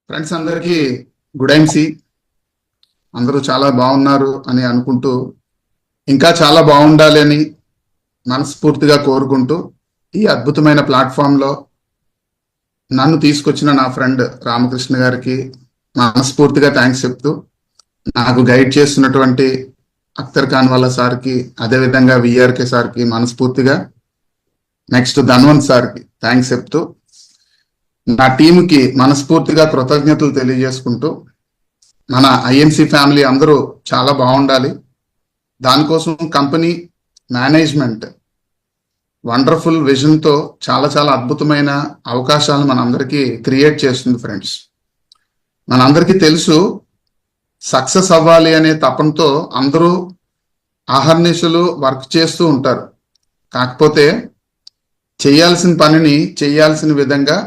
Friends అందరికీ good MC. అందరూ చాలా బాగున్నారు అని అనుకుంటూ ఇంకా చాలా బాగుండాలి అని మనస్ఫూర్తిగా కోరుకుంటూ ఈ అద్భుతమైన ప్లాట్ఫామ్లో నన్ను తీసుకొచ్చిన నా ఫ్రెండ్ రామకృష్ణ గారికి మనస్ఫూర్తిగా థ్యాంక్స్ చెప్తూ, నాకు గైడ్ చేస్తున్నటువంటి అఖ్తర్ ఖాన్ వాళ్ళ సార్కి, అదేవిధంగా విఆర్కే సార్కి మనస్ఫూర్తిగా, నెక్స్ట్ ధన్వంత్ సార్కి థ్యాంక్స్ చెప్తూ, నా టీంకి మనస్ఫూర్తిగా కృతజ్ఞతలు తెలియజేసుకుంటూ, మన ఐఎన్సి ఫ్యామిలీ అందరూ చాలా బాగుండాలి, దానికోసం కంపెనీ మేనేజ్మెంట్ వండర్ఫుల్ విజన్తో చాలా చాలా అద్భుతమైన అవకాశాలు మనందరికీ క్రియేట్ చేస్తుంది. ఫ్రెండ్స్, మనందరికీ తెలుసు సక్సెస్ అవ్వాలి అనే తపంతో అందరూ అహర్నిశలు వర్క్ చేస్తూ ఉంటారు. కాకపోతే చేయాల్సిన పనిని చేయాల్సిన విధంగా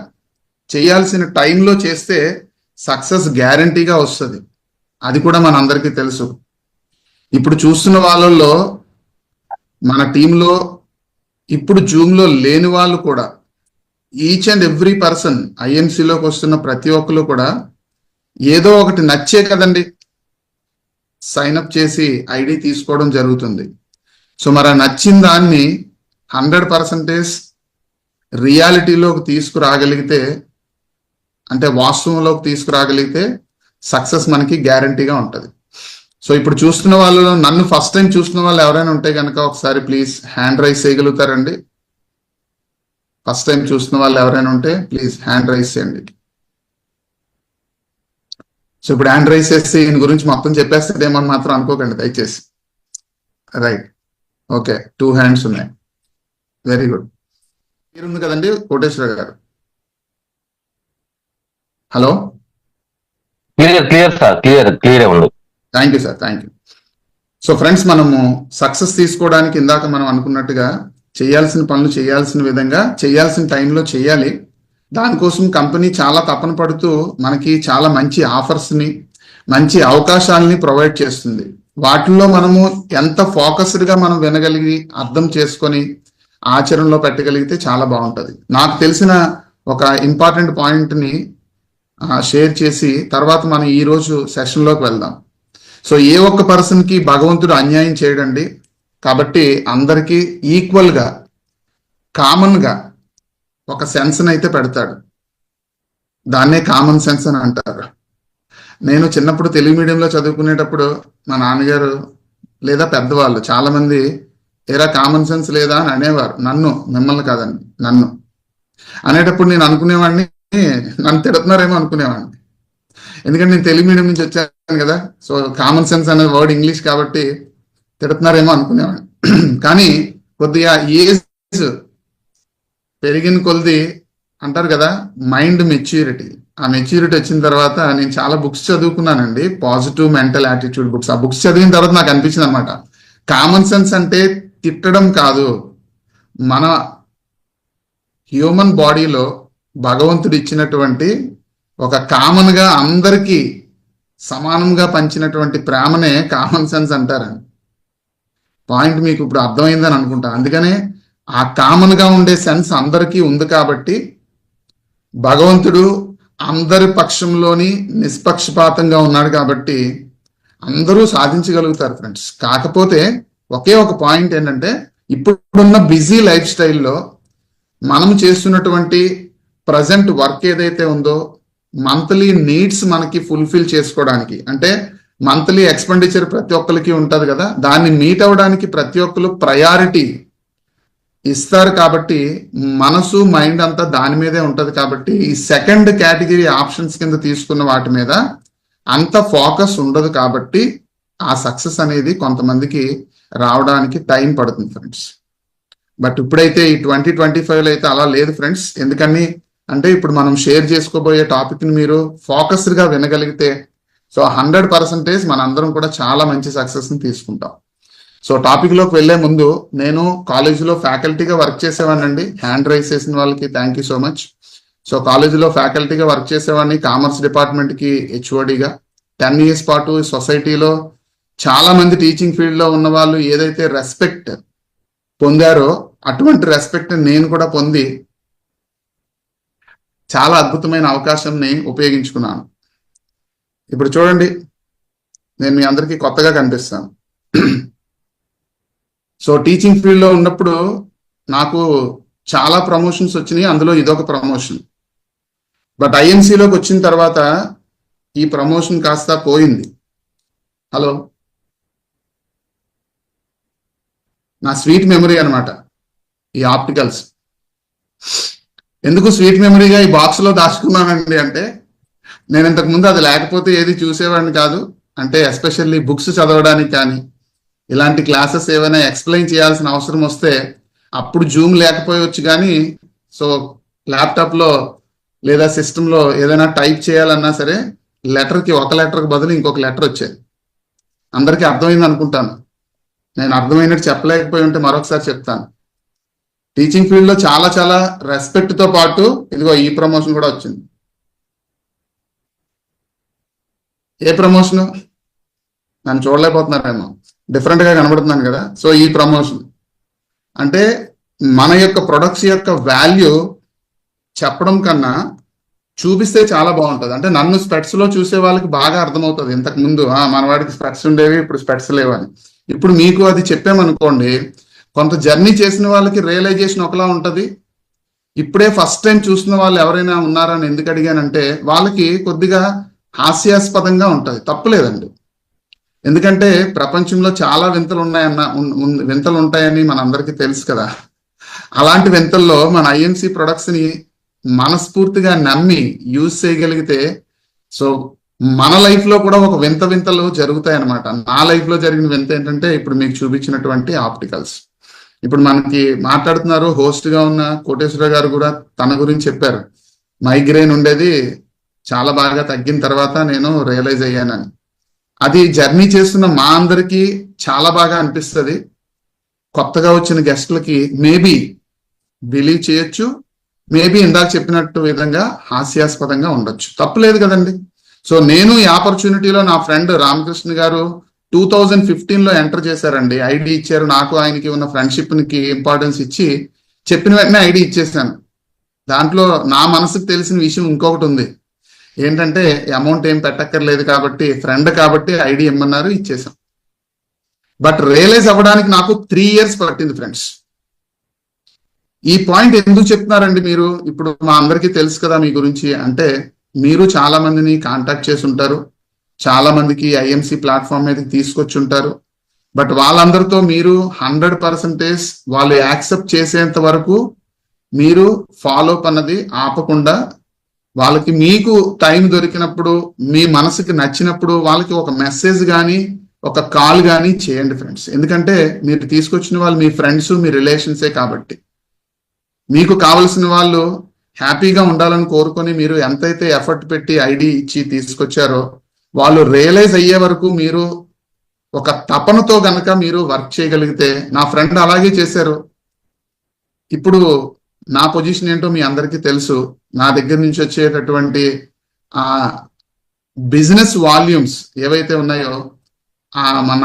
చేయాల్సిన టైంలో చేస్తే సక్సెస్ గ్యారంటీగా వస్తుంది. అది కూడా మనందరికీ తెలుసు. ఇప్పుడు చూస్తున్న వాళ్ళల్లో మన టీంలో ఇప్పుడు జూమ్లో లేని వాళ్ళు కూడా, ఈచ్ అండ్ ఎవ్రీ పర్సన్ ఐఎన్సీలోకి వస్తున్న ప్రతి ఒక్కరు కూడా ఏదో ఒకటి నచ్చే కదండి సైన్అప్ చేసి ఐడి తీసుకోవడం జరుగుతుంది. సో మరి నచ్చిన దాన్ని 100% రియాలిటీలోకి తీసుకురాగలిగితే, అంటే వాస్తవంలోకి తీసుకురాగలిగితే సక్సెస్ మనకి గ్యారంటీగా ఉంటుంది. సో ఇప్పుడు చూస్తున్న వాళ్ళలో నన్ను ఫస్ట్ టైం చూస్తున్న వాళ్ళు ఎవరైనా ఉంటే కనుక ఒకసారి ప్లీజ్ హ్యాండ్ రైజ్ చేయగలుగుతారండి? ఫస్ట్ టైం చూస్తున్న వాళ్ళు ఎవరైనా ఉంటే ప్లీజ్ హ్యాండ్ రైజ్ చేయండి. సో ఇప్పుడు హ్యాండ్ రైజ్ చేసి ఈయన గురించి మొత్తం చెప్పేస్తాడేమని మాత్రం అనుకోకండి దయచేసి. రైట్, ఓకే, 2 హ్యాండ్స్ ఉన్నాయి. Very good. మీరుంది కదండి Koteswara garu? Hello, clear sir, clear ఉంది. Thank you sir, thank you. So friends, మనము సక్సెస్ తీసుకోవడానికి ఇందాక మనం అనుకున్నట్టుగా చేయాల్సిన పనులు చేయాల్సిన విధంగా చేయాల్సిన టైంలో చేయాలి. దానికోసం కంపెనీ చాలా తపన పడుతూ మనకి చాలా మంచి ఆఫర్స్ని, మంచి అవకాశాలని ప్రొవైడ్ చేస్తుంది. వాటిల్లో మనము ఎంత ఫోకస్డ్గా మనం వినగలిగి అర్థం చేసుకొని ఆచరణలో పెట్టగలిగితే చాలా బాగుంటుంది. నాకు తెలిసిన ఒక ఇంపార్టెంట్ పాయింట్ని షేర్ చేసి తర్వాత మనం ఈరోజు సెషన్లోకి వెళ్దాం. సో ఏ ఒక్క పర్సన్కి భగవంతుడు అన్యాయం చేయడండి. కాబట్టి అందరికీ ఈక్వల్గా కామన్గా ఒక సెన్స్ని అయితే పెడతాడు. దాన్నే కామన్ సెన్స్ అని అంటారు. నేను చిన్నప్పుడు తెలుగు మీడియంలో చదువుకునేటప్పుడు మా నాన్నగారు లేదా పెద్దవాళ్ళు చాలామంది ఏరా కామన్ సెన్స్ లేదా అని అనేవారు. మిమ్మల్ని కాదండి, నన్ను అనేటప్పుడు నేను అనుకునేవాడిని నన్ను తిడుతున్నారేమో అనుకునేవాడిని. ఎందుకంటే నేను తెలుగు మీడియం నుంచి వచ్చాను కదా. సో కామన్ సెన్స్ అనే వర్డ్ ఇంగ్లీష్ కాబట్టి తిడుతున్నారేమో అనుకునేవాడిని. కానీ కొద్దిగా ఏజ్ పెరిగిన కొద్ది అంటారు కదా మైండ్ మెచ్యూరిటీ, ఆ మెచ్యూరిటీ వచ్చిన తర్వాత నేను చాలా బుక్స్ చదువుకున్నానండి, పాజిటివ్ మెంటల్ యాటిట్యూడ్ బుక్స్. ఆ బుక్స్ చదివిన తర్వాత నాకు అనిపించింది అనమాట, కామన్ సెన్స్ అంటే తిట్టడం కాదు, మన హ్యూమన్ బాడీలో భగవంతుడు ఇచ్చినటువంటి ఒక కామన్ గా అందరికీ సమానంగా పంచినటువంటి ప్రేమనే కామన్ సెన్స్ అంటారండి. పాయింట్ మీకు ఇప్పుడు అర్థమైందని అనుకుంటా. అందుకనే ఆ కామన్ గా ఉండే సెన్స్ అందరికీ ఉంది కాబట్టి భగవంతుడు అందరి పక్షంలోని నిష్పక్షపాతంగా ఉన్నాడు కాబట్టి అందరూ సాధించగలుగుతారు ఫ్రెండ్స్. కాకపోతే ఒకే ఒక పాయింట్ ఏంటంటే, ఇప్పుడున్న బిజీ లైఫ్ స్టైల్లో మనం చేస్తున్నటువంటి ప్రజెంట్ వర్క్ ఏదైతే ఉందో మంత్లీ నీడ్స్ మనకి ఫుల్ఫిల్ చేసుకోవడానికి, అంటే మంత్లీ ఎక్స్పెండిచర్ ప్రతి ఒక్కరికి ఉంటుంది కదా, దాన్ని మీట్ అవ్వడానికి ప్రతి ఒక్కరు ప్రయారిటీ ఇస్తారు. కాబట్టి మనసు మైండ్ అంతా దాని మీదే ఉంటుంది. కాబట్టి ఈ సెకండ్ కేటగిరీ ఆప్షన్స్ కింద తీసుకున్న వాటి మీద అంత ఫోకస్ ఉండదు. కాబట్టి ఆ సక్సెస్ అనేది కొంతమందికి రావడానికి టైం పడుతుంది ఫ్రెండ్స్. బట్ ఇప్పుడైతే ఈ 2025లో అయితే అలా లేదు ఫ్రెండ్స్. ఎందుకని అంటే ఇప్పుడు మనం షేర్ చేసుకోబోయే టాపిక్ని మీరు ఫోకస్డ్గా వినగలిగితే సో 100% మనందరం కూడా చాలా మంచి సక్సెస్ని తీసుకుంటాం. సో టాపిక్లోకి వెళ్లే ముందు, నేను కాలేజీలో ఫ్యాకల్టీగా వర్క్ చేసేవాడినండి. హ్యాండ్ రైజ్ చేసిన వాళ్ళకి thank you so much. So కాలేజీలో ఫ్యాకల్టీగా వర్క్ చేసేవాడిని, కామర్స్ డిపార్ట్మెంట్కి హెచ్ఓడిగా. 10 years పాటు సొసైటీలో చాలా మంది టీచింగ్ ఫీల్డ్లో ఉన్న వాళ్ళు ఏదైతే రెస్పెక్ట్ పొందారో అటువంటి రెస్పెక్ట్ నేను కూడా పొంది చాలా అద్భుతమైన అవకాశంని ఉపయోగించుకున్నాను. ఇప్పుడు చూడండి, నేను మీ అందరికీ కొత్తగా కనిపిస్తాను. సో టీచింగ్ ఫీల్డ్లో ఉన్నప్పుడు నాకు చాలా ప్రమోషన్స్ వచ్చినాయి, అందులో ఇదొక ప్రమోషన్. బట్ ఐఎంసీలోకి వచ్చిన తర్వాత ఈ ప్రమోషన్ కాస్త పోయింది. హలో, నా స్వీట్ మెమరీ అనమాట ఈ ఆప్టికల్స్. ఎందుకు స్వీట్ మెమరీగా ఈ బాక్స్లో దాచుకున్నానండి అంటే, నేను ఇంతకు ముందు అది లేకపోతే ఏది చూసేవాడిని కాదు. అంటే ఎస్పెషల్లీ బుక్స్ చదవడానికి కానీ, ఇలాంటి క్లాసెస్ ఏమైనా ఎక్స్ప్లెయిన్ చేయాల్సిన అవసరం వస్తే అప్పుడు జూమ్ లేకపోవచ్చు, కానీ సో ల్యాప్టాప్లో లేదా సిస్టంలో ఏదైనా టైప్ చేయాలన్నా సరే లెటర్కి ఒక లెటర్కి బదులు ఇంకొక లెటర్ వచ్చేది. అందరికీ అర్థమైంది అనుకుంటాను. నేను అర్థమైనట్టు చెప్పలేకపోయి ఉంటే మరొకసారి చెప్తాను. టీచింగ్ ఫీల్డ్లో చాలా చాలా రెస్పెక్ట్తో పాటు ఇదిగో ఈ ప్రమోషన్ కూడా వచ్చింది. ఏ ప్రమోషను? నన్ను చూడలేకపోతున్నారేమో, డిఫరెంట్గా కనబడుతున్నాను కదా. సో ఈ ప్రమోషన్ అంటే మన యొక్క ప్రొడక్ట్స్ యొక్క వాల్యూ చెప్పడం కన్నా చూపిస్తే చాలా బాగుంటుంది. అంటే నన్ను స్పెట్స్లో చూసే వాళ్ళకి బాగా అర్థమవుతుంది. ఇంతకు ముందు మనవాడికి స్పెట్స్ ఉండేవి, ఇప్పుడు స్పెట్స్ లేవని. ఇప్పుడు మీకు అది చెప్పామనుకోండి, కొంత జర్నీ చేసిన వాళ్ళకి రియలైజేషన్ ఒకలా ఉంటుంది. ఇప్పుడే ఫస్ట్ టైం చూసిన వాళ్ళు ఎవరైనా ఉన్నారని ఎందుకు అడిగానంటే, వాళ్ళకి కొద్దిగా హాస్యాస్పదంగా ఉంటుంది. తప్పులేదండి, ఎందుకంటే ప్రపంచంలో చాలా వింతలు వింతలు ఉంటాయని మనందరికీ తెలుసు కదా. అలాంటి వింతల్లో మన ఐఎంసీ ప్రొడక్ట్స్ని మనస్ఫూర్తిగా నమ్మి యూజ్ చేయగలిగితే సో మన లైఫ్లో కూడా ఒక వింతలు జరుగుతాయి అన్నమాట. నా లైఫ్లో జరిగిన వింత ఏంటంటే ఇప్పుడు మీకు చూపించినటువంటి ఆప్టికల్స్. ఇప్పుడు మనకి మాట్లాడుతున్నారు హోస్ట్గా ఉన్న కోటేశ్వర గారు కూడా తన గురించి చెప్పారు. మైగ్రేన్ ఉండేది, చాలా బాగా తగ్గిన తర్వాత నేను రియలైజ్ అయ్యానని. అది జర్నీ చేస్తున్న మా అందరికీ చాలా బాగా అనిపిస్తుంది. కొత్తగా వచ్చిన గెస్ట్లకి మేబీ బిలీవ్ చేయొచ్చు, మేబీ ఇందాక చెప్పినట్టు విధంగా హాస్యాస్పదంగా ఉండొచ్చు, తప్పులేదు కదండి. సో నేను ఈ ఆపర్చునిటీలో నా ఫ్రెండ్ రామకృష్ణ గారు 2015లో ఎంటర్ చేశారండి. ఐడి ఇచ్చారు, నాకు ఆయనకి ఉన్న ఫ్రెండ్షిప్కి ఇంపార్టెన్స్ ఇచ్చి చెప్పిన వెంటనే ఐడి ఇచ్చేసాను. దాంట్లో నా మనసుకు తెలిసిన విషయం ఇంకొకటి ఉంది, ఏంటంటే అమౌంట్ ఏం పెట్టక్కర్లేదు కాబట్టి, ఫ్రెండ్ కాబట్టి ఐడి ఇమ్మన్నారు, ఇచ్చేసాం. బట్ రియలైజ్ అవ్వడానికి నాకు 3 years పట్టింది ఫ్రెండ్స్. ఈ పాయింట్ ఎందుకు చెప్తున్నారండి మీరు? ఇప్పుడు మా అందరికీ తెలుసు కదా మీ గురించి. అంటే మీరు చాలా మందిని కాంటాక్ట్ చేసి ఉంటారు, చాలా మందికి ఐఎంసీ ప్లాట్ఫామ్ మీద తీసుకొచ్చి ఉంటారు. బట్ వాళ్ళందరితో మీరు 100% వాళ్ళు యాక్సెప్ట్ చేసేంత వరకు మీరు ఫాలో అప్ అన్నది ఆపకుండా, వాళ్ళకి మీకు టైం దొరికినప్పుడు, మీ మనసుకి నచ్చినప్పుడు వాళ్ళకి ఒక మెసేజ్ కానీ ఒక కాల్ కానీ చేయండి ఫ్రెండ్స్. ఎందుకంటే మీరు తీసుకొచ్చిన వాళ్ళు మీ ఫ్రెండ్స్, మీ రిలేషన్సే కాబట్టి మీకు కావలసిన వాళ్ళు హ్యాపీగా ఉండాలని కోరుకొని మీరు ఎంతైతే ఎఫర్ట్ పెట్టి ఐడి ఇచ్చి తీసుకొచ్చారో వాళ్ళు రియలైజ్ అయ్యే వరకు మీరు ఒక తపనతో గనక మీరు వర్క్ చేయగలిగితే, నా ఫ్రెండ్ అలాగే చేశారు. ఇప్పుడు నా పొజిషన్ ఏంటో మీ అందరికీ తెలుసు. నా దగ్గర నుంచి వచ్చేటటువంటి ఆ బిజినెస్ వాల్యూమ్స్ ఏవైతే ఉన్నాయో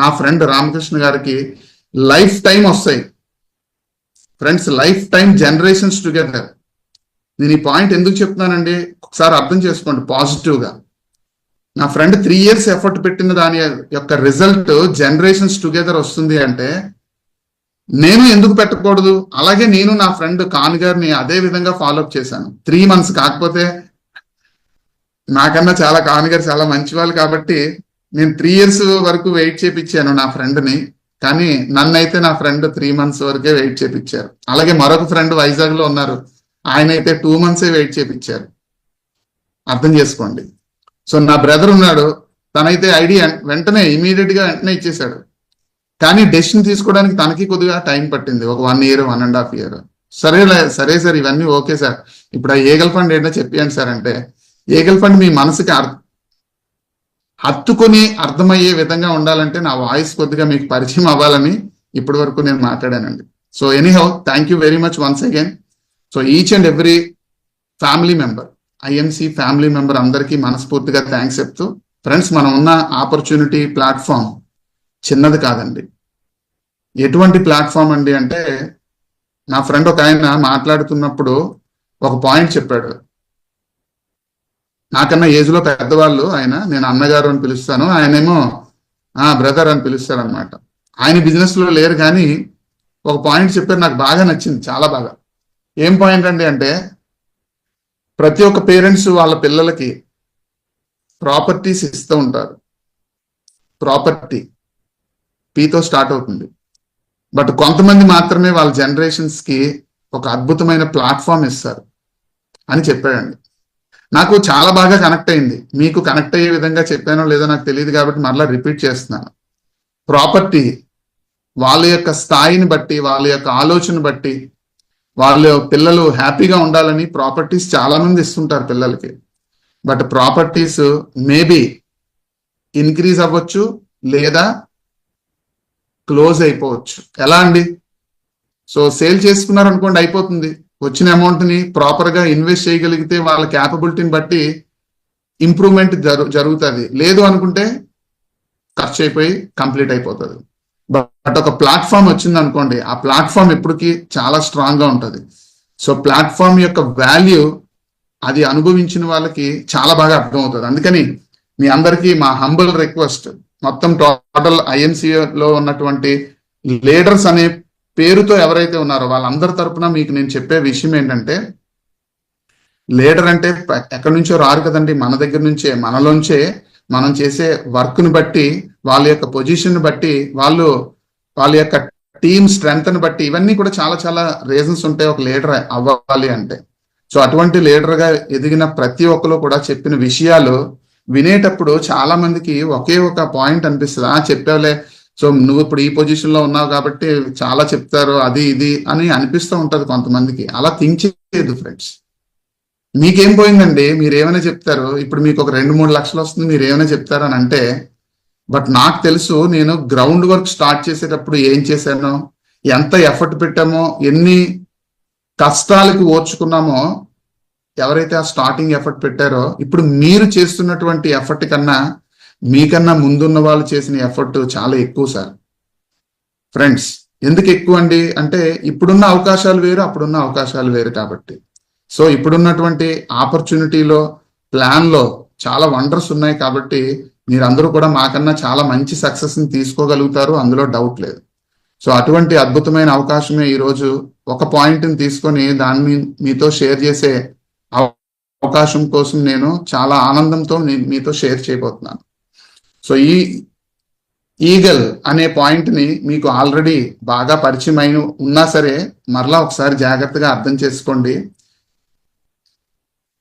నా ఫ్రెండ్ రామకృష్ణ గారికి లైఫ్ టైం వస్తాయి friends, life time, generations together. నేను ఈ పాయింట్ ఎందుకు చెప్తున్నానండి, ఒకసారి అర్థం చేసుకోండి పాజిటివ్గా. నా ఫ్రెండ్ 3 years ఎఫర్ట్ పెట్టిన దాని యొక్క రిజల్ట్ జనరేషన్స్ టుగెదర్ వస్తుంది అంటే నేను ఎందుకు పెట్టకూడదు? అలాగే నేను నా ఫ్రెండ్ ఖాన్ గారిని అదే విధంగా ఫాలోఅప్ చేశాను. 3 months కాకపోతే నాకన్నా చాలా ఖాన్ గారు చాలా మంచి వాళ్ళు కాబట్టి నేను 3 years వరకు వెయిట్ చేపించాను నా ఫ్రెండ్ని. కానీ నన్నైతే నా ఫ్రెండ్ 3 months వరకే వెయిట్ చేపించారు. అలాగే మరొక ఫ్రెండ్ వైజాగ్ లో ఉన్నారు, ఆయన అయితే 2 months వెయిట్ చేపించారు. అర్థం చేసుకోండి. సో నా బ్రదర్ ఉన్నాడు, తనైతే ఐడి వెంటనే ఇమీడియట్ గా వెంటనే ఇచ్చేసాడు. కానీ డెసిషన్ తీసుకోవడానికి తనకి కొద్దిగా టైం పట్టింది, ఒక 1 year 1.5 year. సరే సార్, ఇవన్నీ ఓకే సార్, ఇప్పుడు ఆ ఏగల్ ఫండ్ ఏంటో చెప్పండి సార్ అంటే, ఏగల్ ఫండ్ మీ మనసుకి హత్తుకొని అర్థమయ్యే విధంగా ఉండాలంటే నా వాయిస్ కొద్దిగా మీకు పరిచయం అవ్వాలని ఇప్పటి వరకు నేను మాట్లాడానండి. So anyhow, thank you very much once again. So each and every family member, IMC family member అందరికీ మనస్ఫూర్తిగా థ్యాంక్స్ చెప్తూ, ఫ్రెండ్స్ మనం ఉన్న ఆపర్చునిటీ ప్లాట్ఫామ్ చిన్నది కాదండి. ఎటువంటి ప్లాట్ఫామ్ అండి అంటే, నా ఫ్రెండ్ ఒక ఆయన మాట్లాడుతున్నప్పుడు ఒక పాయింట్ చెప్పాడు, నాకన్నా ఏజ్ లో పెద్దవాళ్ళు ఆయన, నేను అన్నగారు అని పిలుస్తాను, ఆయనేమో బ్రదర్ అని పిలుస్తారు అనమాట. ఆయన బిజినెస్ లో లేరు, కానీ ఒక పాయింట్ చెప్పారు, నాకు బాగా నచ్చింది, చాలా బాగా. ఏం పాయింట్ అండి అంటే, ప్రతి ఒక్క పేరెంట్స్ వాళ్ళ పిల్లలకి ప్రాపర్టీస్ ఇస్తూ ఉంటారు. ప్రాపర్టీ పీతో స్టార్ట్ అవుతుంది. బట్ కొంతమంది మాత్రమే వాళ్ళ జనరేషన్స్ కి ఒక అద్భుతమైన ప్లాట్ఫామ్ ఇస్తారు అని చెప్పాడండి. నాకు చాలా బాగా కనెక్ట్ అయింది. మీకు కనెక్ట్ అయ్యే విధంగా చెప్పానో లేదో నాకు తెలియదు, కాబట్టి మరలా రిపీట్ చేస్తున్నాను. ప్రాపర్టీ వాళ్ళ యొక్క స్థాయిని బట్టి, వాళ్ళ యొక్క ఆలోచన బట్టి, వాళ్ళ పిల్లలు హ్యాపీగా ఉండాలని ప్రాపర్టీస్ చాలా మంది ఇస్తుంటారు పిల్లలకి. బట్ ప్రాపర్టీస్ మేబీ ఇంక్రీజ్ అవ్వచ్చు లేదా క్లోజ్ అయిపోవచ్చు. ఎలా అండి? సో సేల్ చేసుకున్నారు అనుకోండి, అయిపోతుంది. వచ్చిన అమౌంట్ ని ప్రాపర్ గా ఇన్వెస్ట్ చేయగలిగితే వాళ్ళ క్యాపబిలిటీని బట్టి ఇంప్రూవ్మెంట్ జరుగుతుంది. లేదు అనుకుంటే ఖర్చు అయిపోయి కంప్లీట్ అయిపోతుంది. బట్ ఒక ప్లాట్ఫామ్ వచ్చింది అనుకోండి, ఆ ప్లాట్ఫామ్ ఎప్పటికీ చాలా స్ట్రాంగ్ గా ఉంటుంది. సో ప్లాట్ఫామ్ యొక్క వాల్యూ అది అనుభవించిన వాళ్ళకి చాలా బాగా అర్థమవుతుంది. అందుకని మీ అందరికీ మా హంబుల్ రిక్వెస్ట్, మొత్తం టోటల్ ఐఎన్సిలో ఉన్నటువంటి లీడర్స్ అనే పేరుతో ఎవరైతే ఉన్నారో వాళ్ళందరి తరపున మీకు నేను చెప్పే విషయం ఏంటంటే, లీడర్ అంటే ఎక్కడి నుంచో రారు కదండి, మన దగ్గర నుంచే, మనలోంచే, మనం చేసే వర్క్ ని బట్టి, వాళ్ళ యొక్క పొజిషన్ బట్టి, వాళ్ళ యొక్క టీమ్ స్ట్రెంగ్త్ ని బట్టి, ఇవన్నీ కూడా చాలా చాలా రీజన్స్ ఉంటాయి ఒక లీడర్ అవ్వాలి అంటే. సో అటువంటి లీడర్ గా ఎదిగిన ప్రతి ఒక్కరు కూడా చెప్పిన విషయాలు వినేటప్పుడు చాలా మందికి ఒకే ఒక పాయింట్ అనిపిస్తుంది, చెప్పావులే, సో నువ్వు ఇప్పుడు ఈ పొజిషన్ లో ఉన్నావు కాబట్టి చాలా చెప్తారు, అది ఇది అని అనిపిస్తూ ఉంటది కొంతమందికి. అలా థింక్ చేయదు ఫ్రెండ్స్. మీకేం పోయిందండి, మీరు ఏమైనా చెప్తారు. ఇప్పుడు మీకు ఒక 2-3 లక్షలు వస్తుంది, మీరు ఏమైనా చెప్తారు అని అంటే, బట్ నాకు తెలుసు నేను గ్రౌండ్ వర్క్ స్టార్ట్ చేసేటప్పుడు ఏం చేశానో, ఎంత ఎఫర్ట్ పెట్టామో, ఎన్ని కష్టాలకు ఓర్చుకున్నామో. ఎవరైతే ఆ స్టార్టింగ్ ఎఫర్ట్ పెట్టారో, ఇప్పుడు మీరు చేస్తున్నటువంటి ఎఫర్ట్ కన్నా మీకన్నా ముందున్న వాళ్ళు చేసిన ఎఫర్ట్ చాలా ఎక్కువ సార్. ఫ్రెండ్స్, ఎందుకు ఎక్కువ అండి అంటే, ఇప్పుడున్న అవకాశాలు వేరు, అప్పుడున్న అవకాశాలు వేరు కాబట్టి. సో ఇప్పుడున్నటువంటి ఆపర్చునిటీలో, ప్లాన్ లో చాలా వండర్స్ ఉన్నాయి కాబట్టి మీరందరూ కూడా మాకన్నా చాలా మంచి సక్సెస్ ని తీసుకోగలుగుతారు, అందులో డౌట్ లేదు. సో అటువంటి అద్భుతమైన అవకాశమే ఈరోజు ఒక పాయింట్ ని తీసుకొని దాన్ని మీతో షేర్ చేసే అవకాశం కోసం నేను చాలా ఆనందంతో మీతో షేర్ చేయబోతున్నాను. సో ఈ ఈగల్ అనే పాయింట్ ని మీకు ఆల్రెడీ బాగా పరిచయం అయిన ఉన్నా సరే మరలా ఒకసారి జాగ్రత్తగా అర్థం చేసుకోండి.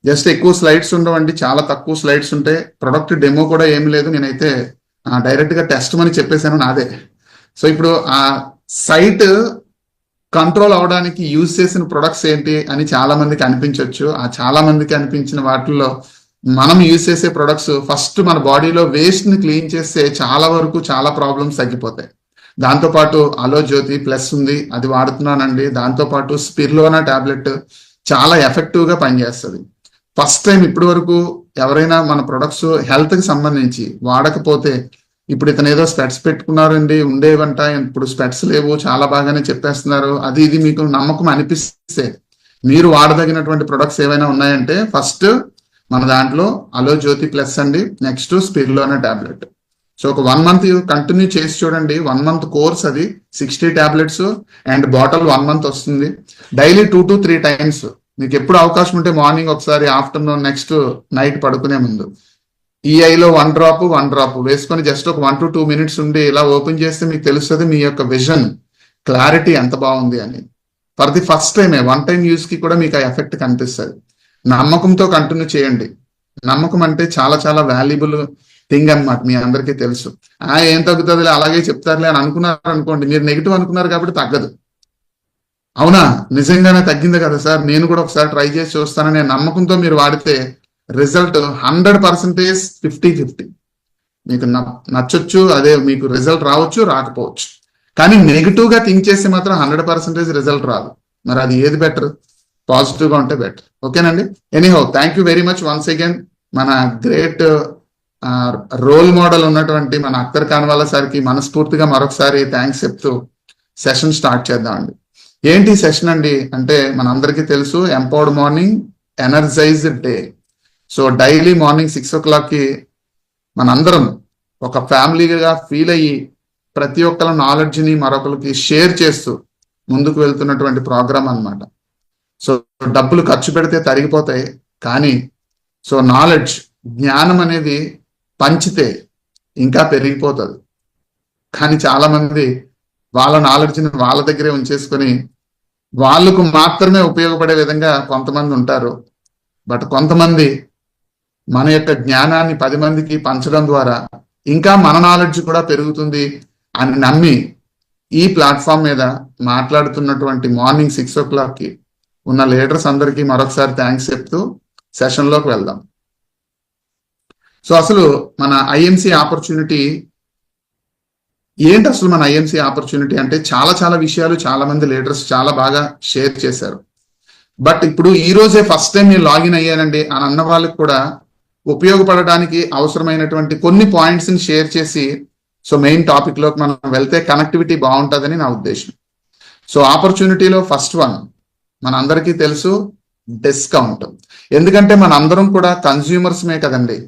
జస్ట్ ఎక్కువ స్లైడ్స్ ఉండవండి, చాలా తక్కువ స్లైడ్స్ ఉంటాయి. ప్రొడక్ట్ డెమో కూడా ఏమి లేదు, నేనైతే డైరెక్ట్ గా టెస్ట్ అని చెప్పేశాను నాదే. సో ఇప్పుడు ఆ సైట్ కంట్రోల్ అవడానికి యూజ్ చేసిన ప్రొడక్ట్స్ ఏంటి అని చాలా మందికి అనిపించవచ్చు. ఆ చాలా మందికి అనిపించిన వాటిల్లో మనం యూజ్ చేసే ప్రొడక్ట్స్, ఫస్ట్ మన బాడీలో వేస్ట్ ని క్లీన్ చేస్తే చాలా వరకు చాలా ప్రాబ్లమ్స్ తగ్గిపోతాయి. దాంతోపాటు అలో జ్యోతి ప్లస్ ఉంది, అది వాడుతున్నానండి. దాంతోపాటు స్పిర్లోనా టాబ్లెట్ చాలా ఎఫెక్టివ్ గా పనిచేస్తుంది. ఫస్ట్ టైం ఇప్పటి వరకు ఎవరైనా మన ప్రొడక్ట్స్ హెల్త్ కి సంబంధించి వాడకపోతే, ఇప్పుడు ఇతను ఏదో స్పెట్స్ పెట్టుకున్నారండి, ఉండేవంట, ఇప్పుడు స్పెట్స్ లేవు, చాలా బాగానే చెప్పేస్తున్నారు, అది ఇది మీకు నమ్మకం అనిపిస్తే, మీరు వాడదగినటువంటి ప్రొడక్ట్స్ ఏవైనా ఉన్నాయంటే ఫస్ట్ మన దాంట్లో అలో జ్యోతి ప్లస్ అండి, నెక్స్ట్ స్పిర్లోనా టాబ్లెట్. సో ఒక 1 month కంటిన్యూ చేసి చూడండి. 1 month కోర్స్, అది 60 టాబ్లెట్స్ అండ్ బాటిల్ 1 month వస్తుంది. డైలీ 2 to 3 times మీకు ఎప్పుడు అవకాశం ఉంటే, మార్నింగ్ ఒకసారి, ఆఫ్టర్నూన్, నెక్స్ట్ నైట్ పడుకునే ముందు ఈ ఐలో 1 drop వేసుకొని జస్ట్ ఒక 1 to 2 minutes ఉండి ఇలా ఓపెన్ చేస్తే మీకు తెలుస్తుంది మీ యొక్క విజన్ క్లారిటీ ఎంత బాగుంది అని. ఫర్ ది ఫస్ట్ టైమే, 1 time యూస్ కి కూడా మీకు ఆ ఎఫెక్ట్ కనిపిస్తుంది. నమ్మకంతో కంటిన్యూ చేయండి. నమ్మకం అంటే చాలా చాలా వాల్యుబుల్ థింగ్ అన్నమాట, మీ అందరికీ తెలుసు. ఏం తగ్గుతుందిలే, అలాగే చెప్తారులే అని అనుకున్నారు అనుకోండి, మీరు నెగిటివ్ అనుకున్నారు కాబట్టి తగ్గదు. అవునా, నిజంగానే తగ్గింది కదా సార్, నేను కూడా ఒకసారి ట్రై చేసి చూస్తాననే నమ్మకంతో మీరు వాడితే రిజల్ట్ 100% 50-50. మీకు నచ్చొచ్చు, అదే మీకు రిజల్ట్ రావచ్చు, రాకపోవచ్చు. కానీ నెగిటివ్ గా థింక్ చేస్తే మాత్రం 100% రిజల్ట్ రాదు. మరి అది ఏది బెటర్? పాజిటివ్ గా ఉంటే బెటర్. ఓకేనండి. Anyhow, thank you very much once again. మన గ్రేట్ రోల్ మోడల్ ఉన్నటువంటి మన అఖ్తర్ ఖాన్వాలా సార్కి మనస్ఫూర్తిగా మరొకసారి థ్యాంక్స్ చెప్తూ సెషన్ స్టార్ట్ చేద్దామండి. ఏంటి సెషన్ అండి అంటే, మన అందరికీ తెలుసు, empowered morning, energised day. So daily morning 6 o'clockకి మనందరం ఒక ఫ్యామిలీగా ఫీల్ అయ్యి ప్రతి ఒక్కరి నాలెడ్జ్ని మరొకరికి షేర్ చేస్తూ ముందుకు వెళ్తున్నటువంటి ప్రోగ్రామ్ అన్నమాట. సో డబ్బులు ఖర్చు పెడితే తరిగిపోతాయి, కానీ సో నాలెడ్జ్, జ్ఞానం అనేది పంచితే ఇంకా పెరిగిపోతుంది. కానీ చాలా మంది వాళ్ళ నాలెడ్జ్ని వాళ్ళ దగ్గరే ఉంచేసుకొని వాళ్ళకు మాత్రమే ఉపయోగపడే విధంగా కొంతమంది ఉంటారు. బట్ కొంతమంది మన యొక్క జ్ఞానాన్ని 10 మందికి పంచడం ద్వారా ఇంకా మన నాలెడ్జ్ కూడా పెరుగుతుంది అని నమ్మి ఈ ప్లాట్ఫామ్ మీద మాట్లాడుతున్నటువంటి మార్నింగ్ 6 o'clockకి ఉన్న లీడర్స్ అందరికీ మరొకసారి థ్యాంక్స్ చెప్తూ సెషన్లోకి వెళ్దాం. సో అసలు మన ఐఎంసి ఆపర్చునిటీ ఏంటి? అసలు మన ఐఎంసి ఆపర్చునిటీ అంటే చాలా విషయాలు చాలా మంది లీడర్స్ చాలా బాగా షేర్ చేశారు. బట్ ఇప్పుడు ఈ రోజే ఫస్ట్ టైం నేను లాగిన్ అయ్యానండి అని అన్న వాళ్ళకి కూడా ఉపయోగపడడానికి అవసరమైనటువంటి కొన్ని పాయింట్స్ ని షేర్ చేసి సో మెయిన్ టాపిక్ లోకి మనం వెళ్తే కనెక్టివిటీ బాగుంటుందని నా ఉద్దేశం. సో ఆపర్చునిటీలో ఫస్ట్ వన్ మన అందరికీ తెలుసు, డిస్కౌంట్. ఎందుకంటే మన అందరం కూడా కన్స్యూమర్స్మే కదండి.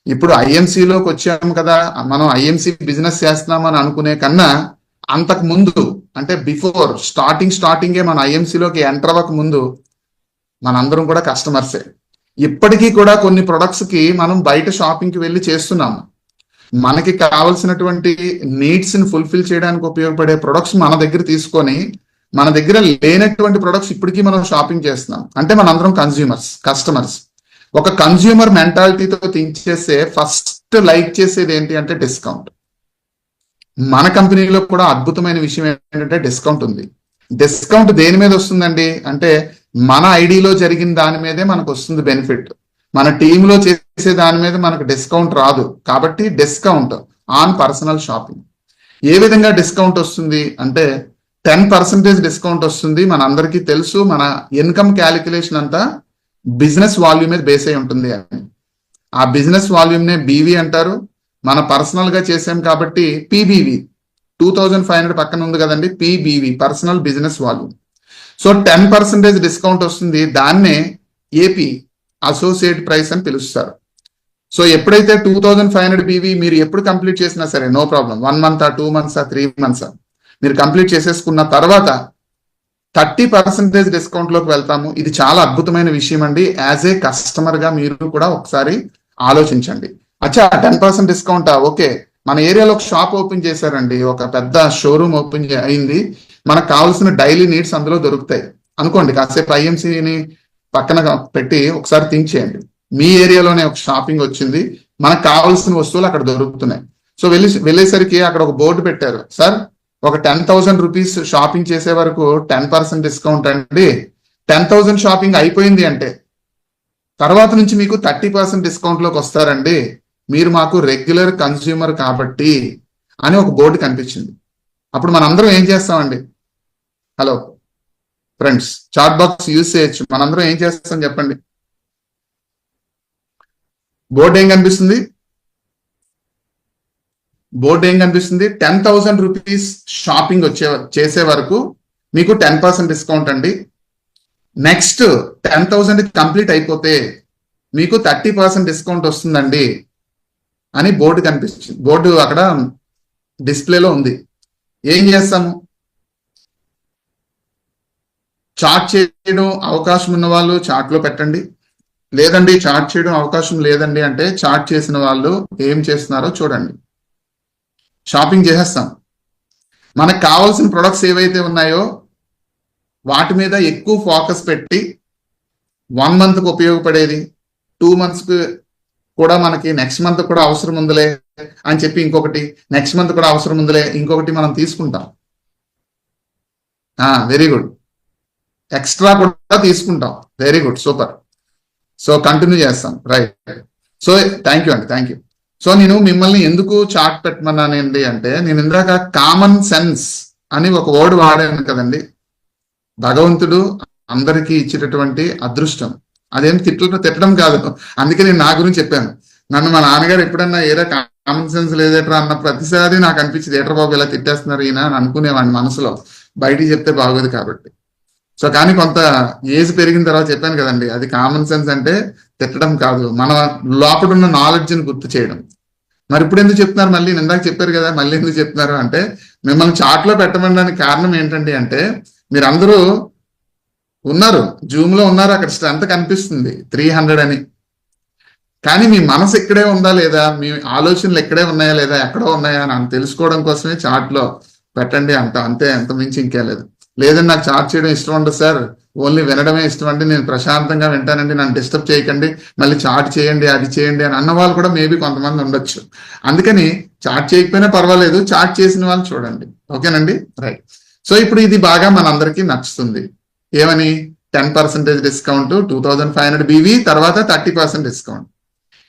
ఇప్పుడు ఐఎంసీలోకి వచ్చాము కదా, మనం ఐఎంసీ బిజినెస్ చేస్తున్నామని అనుకునే కన్నా అంతకు ముందు అంటే బిఫోర్ స్టార్టింగే మన ఐఎంసీలోకి ఎంటర్ అవ్వక ముందు మనందరం కూడా కస్టమర్సే. ఇప్పటికీ కూడా కొన్ని ప్రొడక్ట్స్ కి మనం బయట షాపింగ్ కి వెళ్ళి చేస్తున్నాము. మనకి కావాల్సినటువంటి నీడ్స్ ని ఫుల్ఫిల్ చేయడానికి ఉపయోగపడే ప్రొడక్ట్స్ మన దగ్గర తీసుకొని మన దగ్గర లేనటువంటి ప్రొడక్ట్స్ ఇప్పటికీ మనం షాపింగ్ చేస్తున్నాం. అంటే మనందరం కస్టమర్స్. ఒక కన్స్యూమర్ మెంటాలిటీతో థింక్ చేస్తే ఫస్ట్ లైక్ చేసేది ఏంటి అంటే డిస్కౌంట్. మన కంపెనీలో కూడా అద్భుతమైన విషయం ఏంటంటే డిస్కౌంట్ ఉంది. డిస్కౌంట్ దేని మీద వస్తుందండి అంటే మన ఐడిలో జరిగిన దాని మీదే మనకు వస్తుంది బెనిఫిట్. మన టీంలో చేసే దాని మీద మనకు డిస్కౌంట్ రాదు. కాబట్టి డిస్కౌంట్ ఆన్ పర్సనల్ షాపింగ్. ఏ విధంగా డిస్కౌంట్ వస్తుంది అంటే 10% డిస్కౌంట్ వస్తుంది. మన అందరికీ తెలుసు, మన ఇన్కమ్ క్యాలిక్యులేషన్ అంతా బిజినెస్ వాల్యూమ్ మీద బేస్ అయి ఉంటుంది అని. ఆ బిజినెస్ వాల్యూమ్ నే బీవీ అంటారు. మన పర్సనల్ గా చేసాం కాబట్టి పీబీవి 2500 పక్కన ఉంది కదండి, పీబీవి personal business volume. So 10% discount వస్తుంది. దాన్నే ఏపీ అసోసియేట్ ప్రైస్ అని పిలుస్తారు. సో ఎప్పుడైతే 2500 బీవీ మీరు ఎప్పుడు కంప్లీట్ చేసినా సరే no problem, 1 month 2 months 3 months మీరు కంప్లీట్ చేసేసుకున్న తర్వాత 30% డిస్కౌంట్ లోకి వెళ్తాము. ఇది చాలా అద్భుతమైన విషయం అండి. యాజ్ ఏ కస్టమర్ గా మీరు కూడా ఒకసారి ఆలోచించండి. అచ్చా 10% డిస్కౌంటా, ఓకే. మన ఏరియాలో ఒక షాప్ ఓపెన్ చేశారండి, ఒక పెద్ద షోరూమ్ ఓపెన్ అయింది. మనకు కావాల్సిన డైలీ నీడ్స్ అందులో దొరుకుతాయి అనుకోండి. కాసేపు ఐఎంసీని పక్కన పెట్టి ఒకసారి థింక్ చేయండి. మీ ఏరియాలోనే ఒక షాపింగ్ వచ్చింది, మనకు కావాల్సిన వస్తువులు అక్కడ దొరుకుతున్నాయి. సో వెళ్ళేసరికి అక్కడ ఒక బోర్డు పెట్టారు, సార్ ఒక 10,000 రూపీస్ షాపింగ్ చేసే వరకు 10% డిస్కౌంట్ అండి. 10,000 షాపింగ్ అయిపోయింది అంటే తర్వాత నుంచి మీకు 30% డిస్కౌంట్ లోకి వస్తారండి, మీరు మాకు రెగ్యులర్ కన్స్యూమర్ కాబట్టి అని ఒక బోర్డు కనిపించింది. అప్పుడు మనందరం ఏం చేస్తామండి? Hello friends, chat box use చేయొచ్చు. మనందరం ఏం చేస్తాం చెప్పండి? బోర్డు ఏం కనిపిస్తుంది? 10,000 రూపీస్ షాపింగ్ చేసే వరకు మీకు 10% డిస్కౌంట్ అండి. నెక్స్ట్ 10,000 కంప్లీట్ అయిపోతే మీకు 30% డిస్కౌంట్ వస్తుందండి అని బోర్డు కనిపిస్తుంది. బోర్డు అక్కడ డిస్ప్లేలో ఉంది. ఏం చేస్తాము? చాట్ చేయడం అవకాశం ఉన్న వాళ్ళు చాట్ లో పెట్టండి. లేదండి చాట్ చేయడం అవకాశం లేదండి అంటే చాట్ చేసిన వాళ్ళు ఏం చేస్తున్నారో చూడండి. షాపింగ్ చేసేస్తాం. మనకు కావాల్సిన ప్రొడక్ట్స్ ఏవైతే ఉన్నాయో వాటి మీద ఎక్కువ ఫోకస్ పెట్టి 1 month కు ఉపయోగపడేది 2 months కు కూడా మనకి నెక్స్ట్ మంత్ కూడా అవసరం ఉందిలే అని చెప్పి ఇంకొకటి, నెక్స్ట్ మంత్ కూడా అవసరం ఉందిలే ఇంకొకటి మనం తీసుకుంటాం. Very good. ఎక్స్ట్రా కూడా తీసుకుంటాం. Very good, super. So continue చేస్తాం. రైట్. సో థ్యాంక్ యూ అండి, థ్యాంక్ యూ. సో నేను మిమ్మల్ని ఎందుకు చాట్ పెట్టమన్నానండి అంటే నేను ఇందాక కామన్ సెన్స్ అని ఒక వర్డ్ వాడాను కదండి. భగవంతుడు అందరికీ ఇచ్చేటటువంటి అదృష్టం. అదేం తిట్టడం కాదు, అందుకే నేను నా గురించి చెప్పాను. నన్ను మా నాన్నగారు ఎప్పుడన్నా ఏదో కామన్ సెన్స్ లేదేట్రా అన్న ప్రతిసారి నాకు అనిపించింది, ఏట్రా బాబు ఇలా తిట్టేస్తున్నారు ఈయన అని అనుకునేవాడిని మనసులో. బయటికి చెప్తే బాగోదు కాబట్టి. సో కానీ కొంత ఏజ్ పెరిగిన తర్వాత చెప్పాను కదండి, అది కామన్ సెన్స్ అంటే తిట్టడం కాదు, మన లోపల ఉన్న నాలెడ్జ్ని గుర్తు చేయడం. మరి ఇప్పుడు ఎందుకు చెప్తున్నారు, మళ్ళీ ఇందాక చెప్పారు కదా మళ్ళీ ఎందుకు చెప్తున్నారు అంటే, మిమ్మల్ని చాట్లో పెట్టమనడానికి కారణం ఏంటంటే అంటే మీరందరూ ఉన్నారు, జూమ్ లో ఉన్నారు, అక్కడ స్ట్రెంత్ కనిపిస్తుంది 300 అని. కానీ మీ మనసు ఇక్కడే ఉందా లేదా, మీ ఆలోచనలు ఇక్కడే ఉన్నాయా లేదా, ఎక్కడో ఉన్నాయా అని తెలుసుకోవడం కోసమే చాట్ లో పెట్టండి అంతే, ఎంత మించి ఇంకే లేదు. లేదండి నాకు చాట్ చేయడం ఇష్టం ఉండదు సార్, ఓన్లీ వినడమే ఇష్టం అండి, నేను ప్రశాంతంగా వింటానండి, నన్ను డిస్టర్బ్ చేయకండి, మళ్ళీ చాట్ చేయండి అది చేయండి అని అన్న వాళ్ళు కూడా మేబీ కొంతమంది ఉండొచ్చు. అందుకని చాట్ చేయకపోయినా పర్వాలేదు, చాట్ చేసిన వాళ్ళు చూడండి. ఓకేనండి, రైట్. సో ఇప్పుడు ఇది బాగా మనందరికీ నచ్చుతుంది. ఏమని 10% డిస్కౌంట్, 2500 BV, తర్వాత 30% డిస్కౌంట్.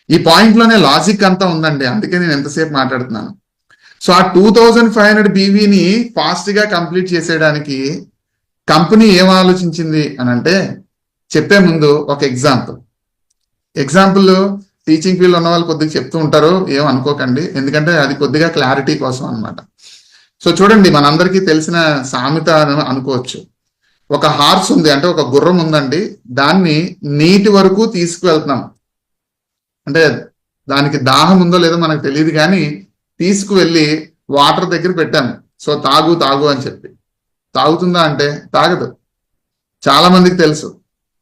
ఈ పాయింట్ లోనే లాజిక్ అంతా ఉందండి, అందుకే నేను ఎంతసేపు మాట్లాడుతున్నాను. సో ఆ 2500 BVని ఫాస్ట్ గా కంప్లీట్ చేసేయడానికి కంపెనీ ఏం ఆలోచించింది అని అంటే, చెప్పే ముందు ఒక ఎగ్జాంపుల్ టీచింగ్ ఫీల్డ్ ఉన్న వాళ్ళు కొద్దిగా చెప్తూ ఉంటారు, ఏం అనుకోకండి, ఎందుకంటే అది కొద్దిగా క్లారిటీ కోసం అనమాట. సో చూడండి, మనందరికీ తెలిసిన సామెత అనుకోవచ్చు. ఒక హార్స్ ఉంది, అంటే ఒక గుర్రం ఉందండి, దాన్ని నీటి వరకు తీసుకువెళ్తున్నాం, అంటే దానికి దాహం ఉందో లేదో మనకు తెలియదు కానీ తీసుకువెళ్ళి వాటర్ దగ్గర పెట్టాము. సో తాగు అని చెప్పి తాగుతుందా అంటే తాగదు. చాలా మందికి తెలుసు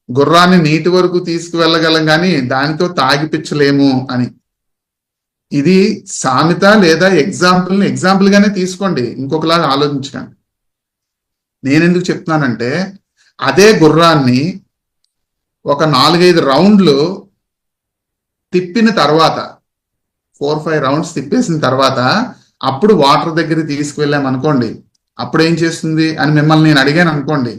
గుర్రాన్ని నీటి వరకు తీసుకువెళ్ళగలం కానీ దానితో తాగిపించలేము అని. ఇది సామెత లేదా ఎగ్జాంపుల్ గానే తీసుకోండి, ఇంకొకలాగా ఆలోచించకండి. నేనెందుకు చెప్తున్నానంటే, అదే గుర్రాన్ని ఒక 4-5 రౌండ్లు తిప్పిన తర్వాత, 4-5 రౌండ్స్ తిప్పేసిన తర్వాత అప్పుడు వాటర్ దగ్గర తీసుకువెళ్ళాం అనుకోండి, అప్పుడు ఏం చేస్తుంది అని మిమ్మల్ని నేను అడిగాను అనుకోండి,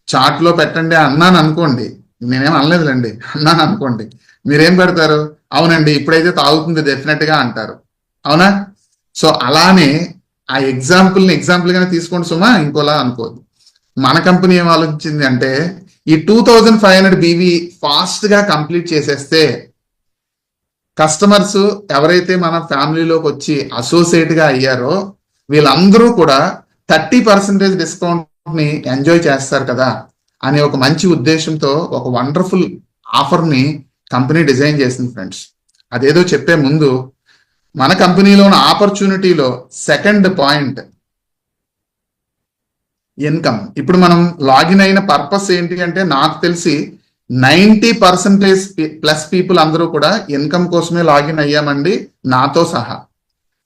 చాట్లో పెట్టండి అన్నాను అనుకోండి, నేనేం అనలేదులేండి, అన్నాను అనుకోండి, మీరేం పెడతారు, అవునండి ఇప్పుడైతే తాగుతుంది డెఫినెట్ గా అంటారు, అవునా? సో అలానే ఆ ఎగ్జాంపుల్ గానే తీసుకోండి సుమా, ఇంకోలా అనుకోదు. మన కంపెనీ ఏం ఆలోచించింది అంటే, ఈ 2500 BV ఫాస్ట్ గా కంప్లీట్ చేసేస్తే కస్టమర్స్ ఎవరైతే మన ఫ్యామిలీలోకి వచ్చి అసోసియేట్ గా అయ్యారో వీళ్ళందరూ కూడా 30% డిస్కౌంట్ ని ఎంజాయ్ చేస్తారు కదా అనే ఒక మంచి ఉద్దేశంతో ఒక వండర్ఫుల్ ఆఫర్ ని కంపెనీ డిజైన్ చేసింది ఫ్రెండ్స్. అదేదో చెప్పే ముందు, మన కంపెనీలో ఉన్న ఆపర్చునిటీలో సెకండ్ పాయింట్ ఇన్కమ్. ఇప్పుడు మనం లాగిన్ అయిన పర్పస్ ఏంటి అంటే, నాకు తెలిసి 90% పీపుల్ అందరూ కూడా ఇన్కమ్ కోసమే లాగిన్ అయ్యామండి, నాతో సహా.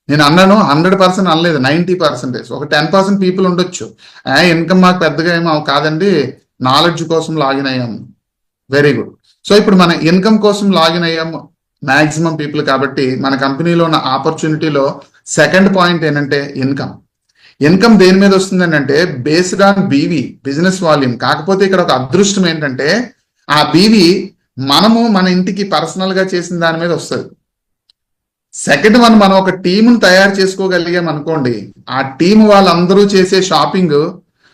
నేను అన్నాను 100% అనలేదు, 90%. ఒక 10% పీపుల్ ఉండొచ్చు, ఇన్కమ్ మాకు పెద్దగా ఏమో కాదండి, నాలెడ్జ్ కోసం లాగిన్ అయ్యాము. Very good. సో ఇప్పుడు మన ఇన్కమ్ కోసం లాగిన్ అయ్యాము మాక్సిమం పీపుల్, కాబట్టి మన కంపెనీలో ఉన్న ఆపర్చునిటీలో సెకండ్ పాయింట్ ఏంటంటే ఇన్కమ్ దేని మీద వస్తుందని అంటే, based on BV, business volume. కాకపోతే ఇక్కడ ఒక అదృష్టం ఏంటంటే, ఆ బీవీ మనము మన ఇంటికి పర్సనల్ గా చేసిన దాని మీద వస్తుంది. సెకండ్ వన్, మనం ఒక టీమును తయారు చేసుకోగలిగాం అనుకోండి, ఆ టీం వాళ్ళందరూ చేసే షాపింగ్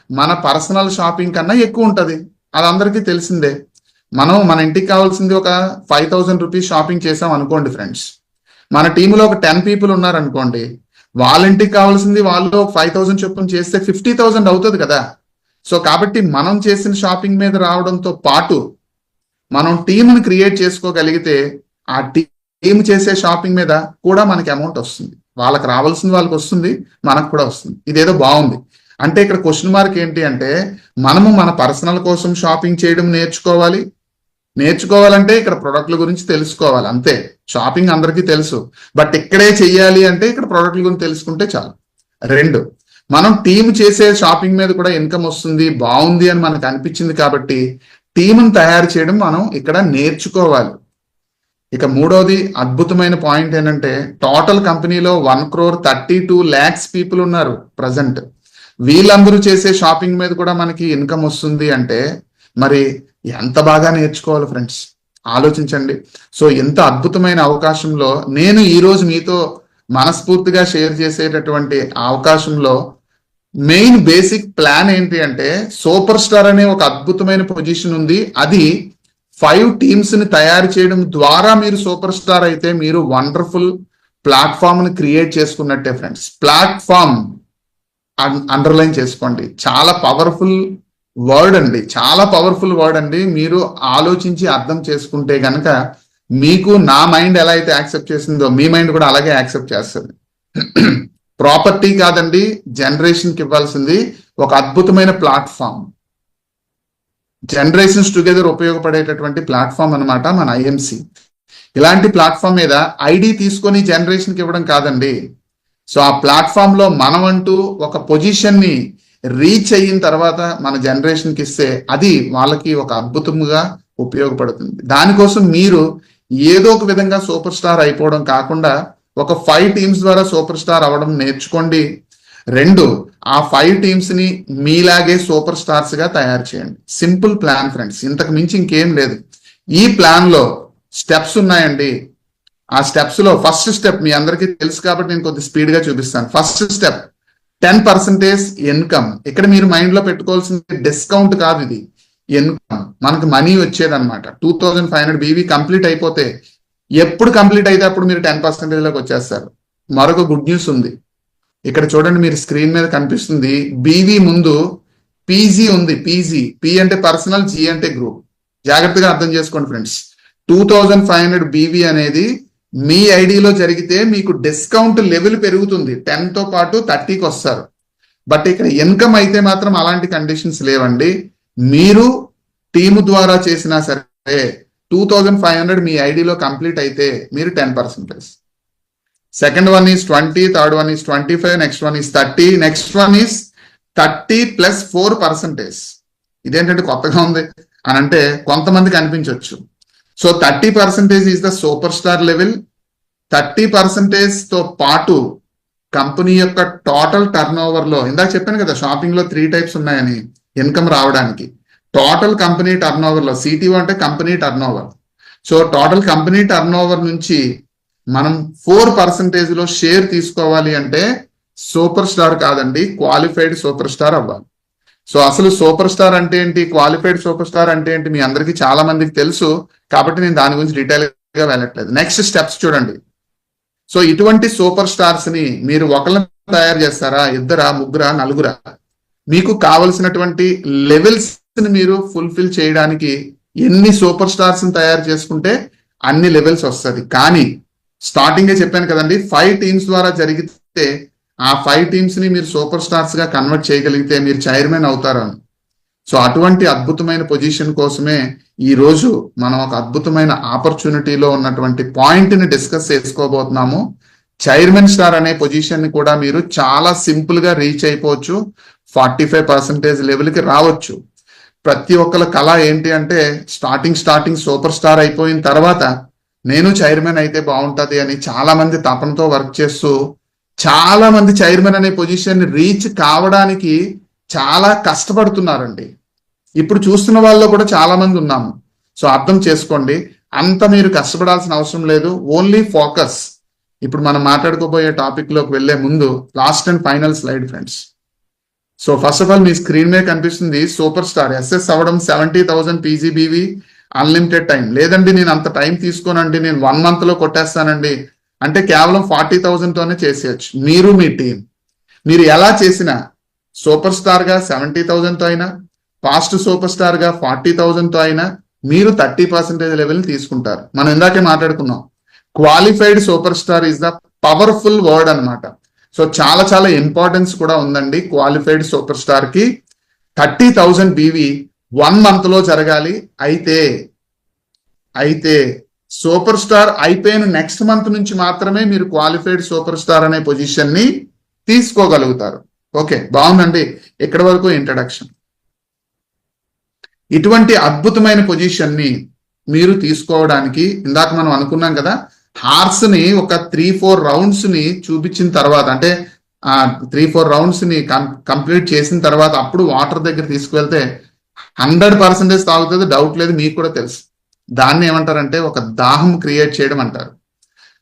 మన పర్సనల్ షాపింగ్ కన్నా ఎక్కువ ఉంటది. అది అందరికీ తెలిసిందే. మనం మన ఇంటికి కావాల్సింది ఒక 5000 రూపీస్ షాపింగ్ చేసాం అనుకోండి ఫ్రెండ్స్, మన టీంలో ఒక 10 పీపుల్ ఉన్నారనుకోండి, వాళ్ళ ఇంటికి కావాల్సింది వాళ్ళు 5000 చొప్పున చేస్తే 50,000 అవుతుంది కదా. సో కాబట్టి మనం చేసిన షాపింగ్ మీద రావడంతో పాటు మనం టీంని క్రియేట్ చేసుకోగలిగితే ఆ టీం చేసే షాపింగ్ మీద కూడా మనకి అమౌంట్ వస్తుంది. వాళ్ళకి రావాల్సింది వాళ్ళకి వస్తుంది, మనకు కూడా వస్తుంది. ఇదేదో బాగుంది. అంటే ఇక్కడ క్వశ్చన్ మార్క్ ఏంటి అంటే, మనము మన పర్సనల్ కోసం షాపింగ్ చేయడం నేర్చుకోవాలంటే ఇక్కడ ప్రొడక్ట్ల గురించి తెలుసుకోవాలి అంతే. షాపింగ్ అందరికీ తెలుసు, బట్ ఇక్కడే చెయ్యాలి అంటే ఇక్కడ ప్రొడక్ట్ల గురించి తెలుసుకుంటే చాలు. 2, మనం టీం చేసే షాపింగ్ మీద కూడా ఇన్కమ్ వస్తుంది, బాగుంది అని మనకు అనిపించింది కాబట్టి టీంను తయారు చేయడం మనం ఇక్కడ నేర్చుకోవాలి. ఇక 3వది అద్భుతమైన పాయింట్ ఏంటంటే, టోటల్ కంపెనీలో 1,32,00,000 పీపుల్ ఉన్నారు ప్రజెంట్. వీళ్ళందరూ చేసే షాపింగ్ మీద కూడా మనకి ఇన్కమ్ వస్తుంది అంటే మరి ఎంత బాగా నేర్చుకోవాలి ఫ్రెండ్స్, ఆలోచించండి. సో ఎంత అద్భుతమైన అవకాశంలో నేను ఈరోజు మీతో మనస్ఫూర్తిగా షేర్ చేసేటటువంటి అవకాశంలో మెయిన్ బేసిక్ ప్లాన్ ఏంటి అంటే, సూపర్ స్టార్ అనే ఒక అద్భుతమైన పొజిషన్ ఉంది. అది 5 టీమ్స్ ని తయారు చేయడం ద్వారా మీరు సూపర్ స్టార్ అయితే మీరు వండర్ఫుల్ ప్లాట్ఫామ్ ని క్రియేట్ చేసుకున్నట్టే ఫ్రెండ్స్. ప్లాట్ఫామ్ అండర్లైన్ చేసుకోండి, చాలా పవర్ఫుల్ వర్డ్ అండి, చాలా పవర్ఫుల్ వర్డ్ అండి. మీరు ఆలోచించి అర్థం చేసుకుంటే గనక మీకు నా మైండ్ ఎలా అయితే యాక్సెప్ట్ చేసిందో మీ మైండ్ కూడా అలాగే యాక్సెప్ట్ చేస్తుంది. ప్రాపర్టీ కాదండి జనరేషన్కి ఇవ్వాల్సింది, ఒక అద్భుతమైన ప్లాట్ఫామ్, జనరేషన్స్ టుగెదర్ ఉపయోగపడేటటువంటి ప్లాట్ఫామ్ అన్నమాట మన ఐఎంసి. ఇలాంటి ప్లాట్ఫామ్ మీద ఐడి తీసుకొని జనరేషన్కి ఇవ్వడం కాదండి. సో ఆ ప్లాట్ఫామ్ లో మనం అంటూ ఒక పొజిషన్ ని రీచ్ అయిన తర్వాత మన జనరేషన్కి ఇస్తే అది వాళ్ళకి ఒక అద్భుతంగా ఉపయోగపడుతుంది. దానికోసం మీరు ఏదో ఒక విధంగా సూపర్ స్టార్ అయిపోవడం కాకుండా ఒక 5 టీమ్స్ ద్వారా సూపర్ స్టార్ అవ్వడం నేర్చుకోండి. 2, ఆ 5 టీమ్స్ ని మీలాగే సూపర్ స్టార్స్ గా తయారు చేయండి. సింపుల్ ప్లాన్ ఫ్రెండ్స్, ఇంతకు మించి ఇంకేం లేదు. ఈ ప్లాన్ లో స్టెప్స్ ఉన్నాయండి. ఆ స్టెప్స్ లో ఫస్ట్ స్టెప్ మీ అందరికీ తెలుసు కాబట్టి నేను కొద్ది స్పీడ్ గా చూపిస్తాను. First step 10% income. ఇక్కడ మీరు మైండ్ లో పెట్టుకోవాల్సింది డిస్కౌంట్ కాదు, ఇది ఇన్కమ్, మనకు మనీ వచ్చేదన్నమాట. 2500 బీవీ కంప్లీట్ అయిపోతే, ఎప్పుడు కంప్లీట్ అయితే అప్పుడు మీరు 10% లోకి వచ్చేస్తారు. మరొక గుడ్ న్యూస్ ఉంది, ఇక్కడ చూడండి, మీరు స్క్రీన్ మీద కనిపిస్తుంది. బీవీ ముందు పీజీ ఉంది. పీజీ, పి అంటే పర్సనల్, జీ అంటే గ్రూప్. జాగ్రత్తగా అర్థం చేసుకోండి ఫ్రెండ్స్. 2500 బీవీ అనేది మీ ఐడిలో జరిగితే మీకు డిస్కౌంట్ లెవెల్ పెరుగుతుంది. 10 తో పాటు 30కి వస్తారు. బట్ ఇక్కడ ఇన్కమ్ అయితే మాత్రం అలాంటి కండిషన్స్ లేవండి. మీరు టీము ద్వారా చేసినా సరే 2500 మీ ఐడిలో కంప్లీట్ అయితే మీరు 10%. Second one is 20, third one is 25, next one is 30, next one is 30 + 4%. ఇదేంటంటే కొత్తగా ఉంది అని అంటే కొంతమందికి అనిపించవచ్చు. So 30% is the super star level. 30% తో పాటు కంపెనీ యొక్క టోటల్ టర్న్ ఓవర్ లో, ఇందాక చెప్పాను కదా షాపింగ్ లో 3 టైప్స్ ఉన్నాయని ఇన్కమ్ రావడానికి. టోటల్ కంపెనీ టర్న్ ఓవర్ లో, సిటీఓ అంటే company turn over. So total company turn over నుంచి మనం 4% లో షేర్ తీసుకోవాలి అంటే సూపర్ స్టార్ కాదండి, క్వాలిఫైడ్ సూపర్ స్టార్ అవ్వాలి. సో అసలు సూపర్ స్టార్ అంటే ఏంటి, క్వాలిఫైడ్ సూపర్ స్టార్ అంటే ఏంటి మీ అందరికీ చాలా మందికి తెలుసు కాబట్టి నేను దాని గురించి డీటెయిల్ గా వెళ్ళట్లేదు. నెక్స్ట్ స్టెప్స్ చూడండి. సో ఇటువంటి సూపర్ స్టార్స్ ని మీరు ఒకళ్ళని తయారు చేస్తారా, 2, 3, 4? మీకు కావలసినటువంటి లెవెల్స్ ని మీరు ఫుల్ఫిల్ చేయడానికి ఎన్ని సూపర్ స్టార్స్ ని తయారు చేసుకుంటే అన్ని లెవెల్స్ వస్తుంది. కానీ స్టార్టింగే చెప్పాను కదండి, 5 టీమ్స్ ద్వారా జరిగితే ఆ 5 టీమ్స్ ని మీరు సూపర్ స్టార్స్ గా కన్వర్ట్ చేయగలిగితే మీరు చైర్మన్ అవుతారు. సో అటువంటి అద్భుతమైన పొజిషన్ కోసమే ఈ రోజు మనం ఒక అద్భుతమైన ఆపర్చునిటీలో ఉన్నటువంటి పాయింట్ ని డిస్కస్ చేసుకోబోతున్నాము. చైర్మన్ స్టార్ అనే పొజిషన్ ని కూడా మీరు చాలా సింపుల్ గా రీచ్ అయిపోవచ్చు. 45% లెవెల్కి రావచ్చు. ప్రతి ఒక్కల కళ ఏంటి అంటే స్టార్టింగ్ సూపర్ స్టార్ అయిపోయిన తర్వాత నేను చైర్మన్ అయితే బాగుంటది అని చాలా మంది తపనతో వర్క్ చేస్తూ చాలా మంది చైర్మన్ అనే పొజిషన్ రీచ్ కావడానికి చాలా కష్టపడుతున్నారండి. ఇప్పుడు చూస్తున్న వాళ్ళలో కూడా చాలా మంది ఉన్నాము. సో అర్థం చేసుకోండి, అంత మీరు కష్టపడాల్సిన అవసరం లేదు. Only focus. ఇప్పుడు మనం మాట్లాడుకోబోయే టాపిక్ లోకి వెళ్లే ముందు last and final slide friends. So first of all me screen మీద కనిపిస్తుంది సూపర్ స్టార్. ఎస్ఎస్ అవ్వడం 70,000 పీజీబీవీ, అన్లిమిటెడ్ టైం. లేదండి నేను అంత టైం తీసుకోనండి, నేను 1 month లో కొట్టేస్తానండి అంటే కేవలం 40,000 తోనే చేసేయచ్చు. మీరు మీ టీం, మీరు ఎలా చేసినా సూపర్ స్టార్ గా 70,000 తో అయినా, ఫాస్ట్ సూపర్ స్టార్ గా 40,000 తో అయినా మీరు 30% లెవెల్ తీసుకుంటారు. మనం ఇందాకే మాట్లాడుకున్నాం, qualified super star is the powerful word అన్నమాట. సో చాలా చాలా ఇంపార్టెన్స్ కూడా ఉందండి క్వాలిఫైడ్ సూపర్ స్టార్ కి. 30,000 బీవీ 1 month లో జరగాలి. అయితే సూపర్ స్టార్ అయిపోయిన నెక్స్ట్ మంత్ నుంచి మాత్రమే మీరు క్వాలిఫైడ్ సూపర్ స్టార్ అనే పొజిషన్ ని తీసుకోగలుగుతారు. ఓకే, బాగుందండి. ఇక్కడ వరకు ఇంట్రడక్షన్. ఇటువంటి అద్భుతమైన పొజిషన్ ని మీరు తీసుకోవడానికి ఇందాక మనం అనుకున్నాం కదా, హార్స్ ని ఒక 3-4 రౌండ్స్ ని చూపించిన తర్వాత, అంటే 3-4 రౌండ్స్ ని కంప్లీట్ చేసిన తర్వాత అప్పుడు వాటర్ దగ్గర తీసుకువెళ్తే 100% తాగుతుంది, డౌట్ లేదు, మీకు కూడా తెలుసు. దాన్ని ఏమంటారంటే ఒక దాహం క్రియేట్ చేయడం అంటారు,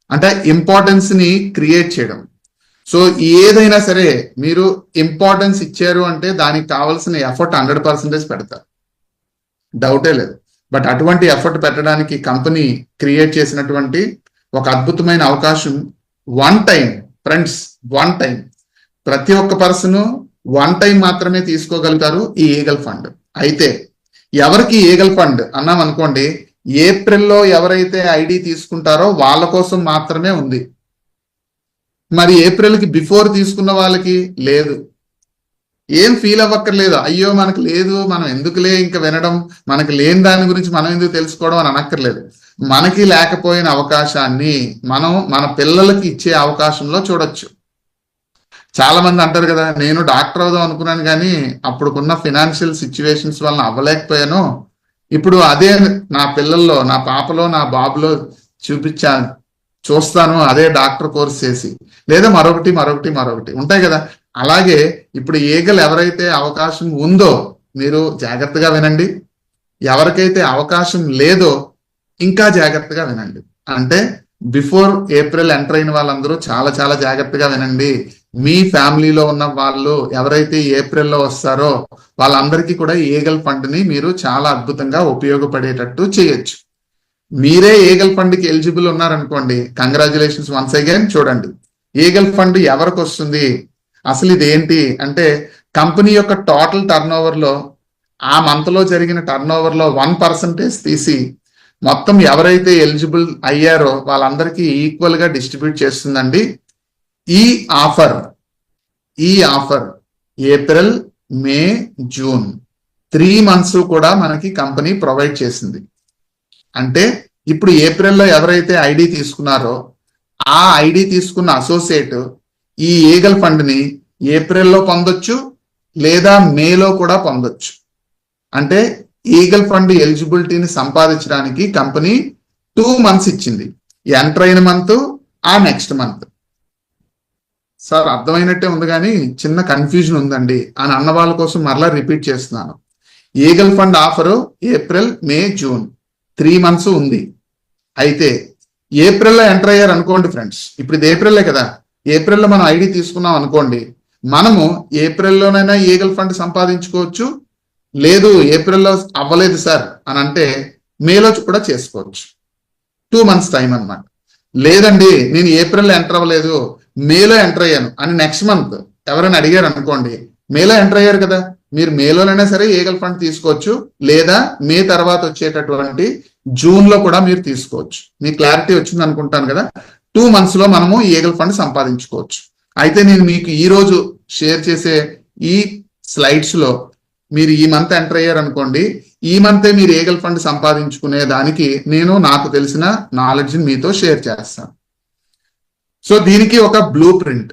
అంటే ఇంపార్టెన్స్ ని క్రియేట్ చేయడం. సో ఏదైనా సరే మీరు ఇంపార్టెన్స్ ఇచ్చారు అంటే దానికి కావాల్సిన ఎఫర్ట్ 100% పెడతారు, డౌటే లేదు. బట్ అటువంటి ఎఫర్ట్ పెట్టడానికి కంపెనీ క్రియేట్ చేసినటువంటి ఒక అద్భుతమైన అవకాశం. 1 time ఫ్రెండ్స్, 1 time ప్రతి ఒక్క పర్సన్ 1 time మాత్రమే తీసుకోగలుగుతారు ఈ ఈగల్ ఫండ్. అయితే ఎవరికి ఈగల్ ఫండ్ అన్నాం అనుకోండి, ఏప్రిల్లో ఎవరైతే ఐడి తీసుకుంటారో వాళ్ళ కోసం మాత్రమే ఉంది. మరి ఏప్రిల్కి బిఫోర్ తీసుకున్న వాళ్ళకి లేదు. ఏం ఫీల్ అవ్వక్కర్లేదు, అయ్యో మనకు లేదు, మనం ఎందుకులే ఇంకా వినడం, మనకి లేని దాని గురించి మనం ఎందుకు తెలుసుకోవడం అని అనక్కర్లేదు. మనకి లేకపోయిన అవకాశాన్ని మనం మన పిల్లలకి ఇచ్చే అవకాశంలో చూడొచ్చు. చాలా మంది అంటారు కదా, నేను డాక్టర్ అవుదాం అనుకున్నాను కానీ అప్పుడుకున్న ఫినాన్షియల్ సిచ్యువేషన్స్ వలన అవ్వలేకపోయాను, ఇప్పుడు అదే నా పిల్లల్లో, నా పాపలో, నా బాబులో చూస్తాను, అదే డాక్టర్ కోర్స్ చేసి, లేదా మరొకటి ఉంటాయి కదా. అలాగే ఇప్పుడు ఈగల్ ఎవరైతే అవకాశం ఉందో మీరు జాగ్రత్తగా వినండి, ఎవరికైతే అవకాశం లేదో ఇంకా జాగ్రత్తగా వినండి. అంటే బిఫోర్ ఏప్రిల్ ఎంటర్ అయిన వాళ్ళందరూ చాలా చాలా జాగ్రత్తగా వినండి. మీ ఫ్యామిలీలో ఉన్న వాళ్ళు ఎవరైతే ఏప్రిల్లో వస్తారో వాళ్ళందరికీ కూడా ఈగల్ ఫండ్ ని మీరు చాలా అద్భుతంగా ఉపయోగపడేటట్టు చేయొచ్చు. మీరే ఈగల్ ఫండ్ కి ఎలిజిబుల్ ఉన్నారనుకోండి, కంగ్రాచులేషన్స్ వన్స్ అగైన్. చూడండి, ఈగల్ ఫండ్ ఎవరికి వస్తుంది, అసలు ఇది ఏంటి అంటే, కంపెనీ యొక్క టోటల్ టర్న్ ఓవర్ లో ఆ మంత్ లో జరిగిన టర్న్ ఓవర్ లో 1% తీసి మొత్తం ఎవరైతే ఎలిజిబుల్ అయ్యారో వాళ్ళందరికీ ఈక్వల్ గా డిస్ట్రిబ్యూట్ చేస్తుందండి. ఈ ఆఫర్ ఏప్రిల్, మే, జూన్ 3 months కూడా మనకి కంపెనీ ప్రొవైడ్ చేసింది. అంటే ఇప్పుడు ఏప్రిల్లో ఎవరైతే ఐడి తీసుకున్నారో ఆ ఐడి తీసుకున్న అసోసియేట్ ఈ ఈగల్ ఫండ్ ని ఏప్రిల్లో పొందొచ్చు, లేదా మేలో కూడా పొందొచ్చు. అంటే ఈగల్ ఫండ్ ఎలిజిబిలిటీని సంపాదించడానికి కంపెనీ 2 months ఇచ్చింది, ఎంటర్ అయిన మంత్, ఆ నెక్స్ట్ మంత్. సార్ అర్థమైనట్టే ఉంది కానీ చిన్న కన్ఫ్యూజన్ ఉందండి అని అన్న వాళ్ళ కోసం మరలా రిపీట్ చేస్తున్నాను. ఈగల్ ఫండ్ ఆఫరు ఏప్రిల్, మే, జూన్ 3 months ఉంది. అయితే ఏప్రిల్లో ఎంటర్ అయ్యారు అనుకోండి ఫ్రెండ్స్, ఇప్పుడు ఇది ఏప్రిల్లే కదా, ఏప్రిల్లో మనం ఐడి తీసుకున్నాం అనుకోండి, మనము ఏప్రిల్లోనైనా ఈగల్ ఫండ్ సంపాదించుకోవచ్చు, లేదు ఏప్రిల్లో అవ్వలేదు సార్ అని అంటే మేలో కూడా చేసుకోవచ్చు. 2 months టైం అన్నమాట. లేదండి నేను ఏప్రిల్లో ఎంటర్ అవ్వలేదు, మేలో ఎంటర్ అయ్యాను అని నెక్స్ట్ మంత్ ఎవరైనా అడిగారు అనుకోండి, మేలో ఎంటర్ అయ్యారు కదా, మీరు మేలోనైనా సరే ఈగల్ ఫండ్ తీసుకోవచ్చు, లేదా మే తర్వాత వచ్చేటటువంటి జూన్ లో కూడా మీరు తీసుకోవచ్చు. మీ క్లారిటీ వచ్చింది అనుకుంటాను కదా. 2 months లో మనము ఈగల్ ఫండ్ సంపాదించుకోవచ్చు. అయితే నేను మీకు ఈ రోజు షేర్ చేసే ఈ స్లైడ్స్ లో మీరు ఈ మంత్ ఎంటర్ అయ్యారు అనుకోండి, ఈ మంతే మీరు ఈగల్ ఫండ్ సంపాదించుకునే దానికి నేను నాకు తెలిసిన నాలెడ్జ్ మీతో షేర్ చేస్తాను. సో దీనికి ఒక బ్లూ ప్రింట్,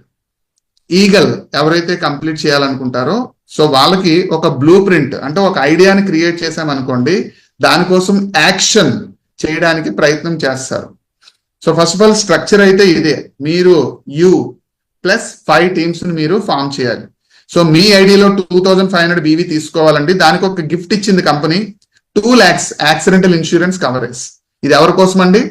ఈగల్ ఎవరైతే కంప్లీట్ చేయాలనుకుంటారో సో వాళ్ళకి ఒక బ్లూ ప్రింట్ అంటే ఒక ఐడియాని క్రియేట్ చేసామనుకోండి, దానికోసం యాక్షన్ చేయడానికి ప్రయత్నం చేస్తారు. So first of all structure అయితే ఇదే, మీరు U+5 teams ని మీరు ఫామ్ చేయాలి. సో మీ ఐడిలో 2500 BV తీసుకోవాలండి. దానికి ఒక గిఫ్ట్ ఇచ్చింది company, 2 lakhs accidental insurance coverage. ఇది ఎవరి కోసం అండి,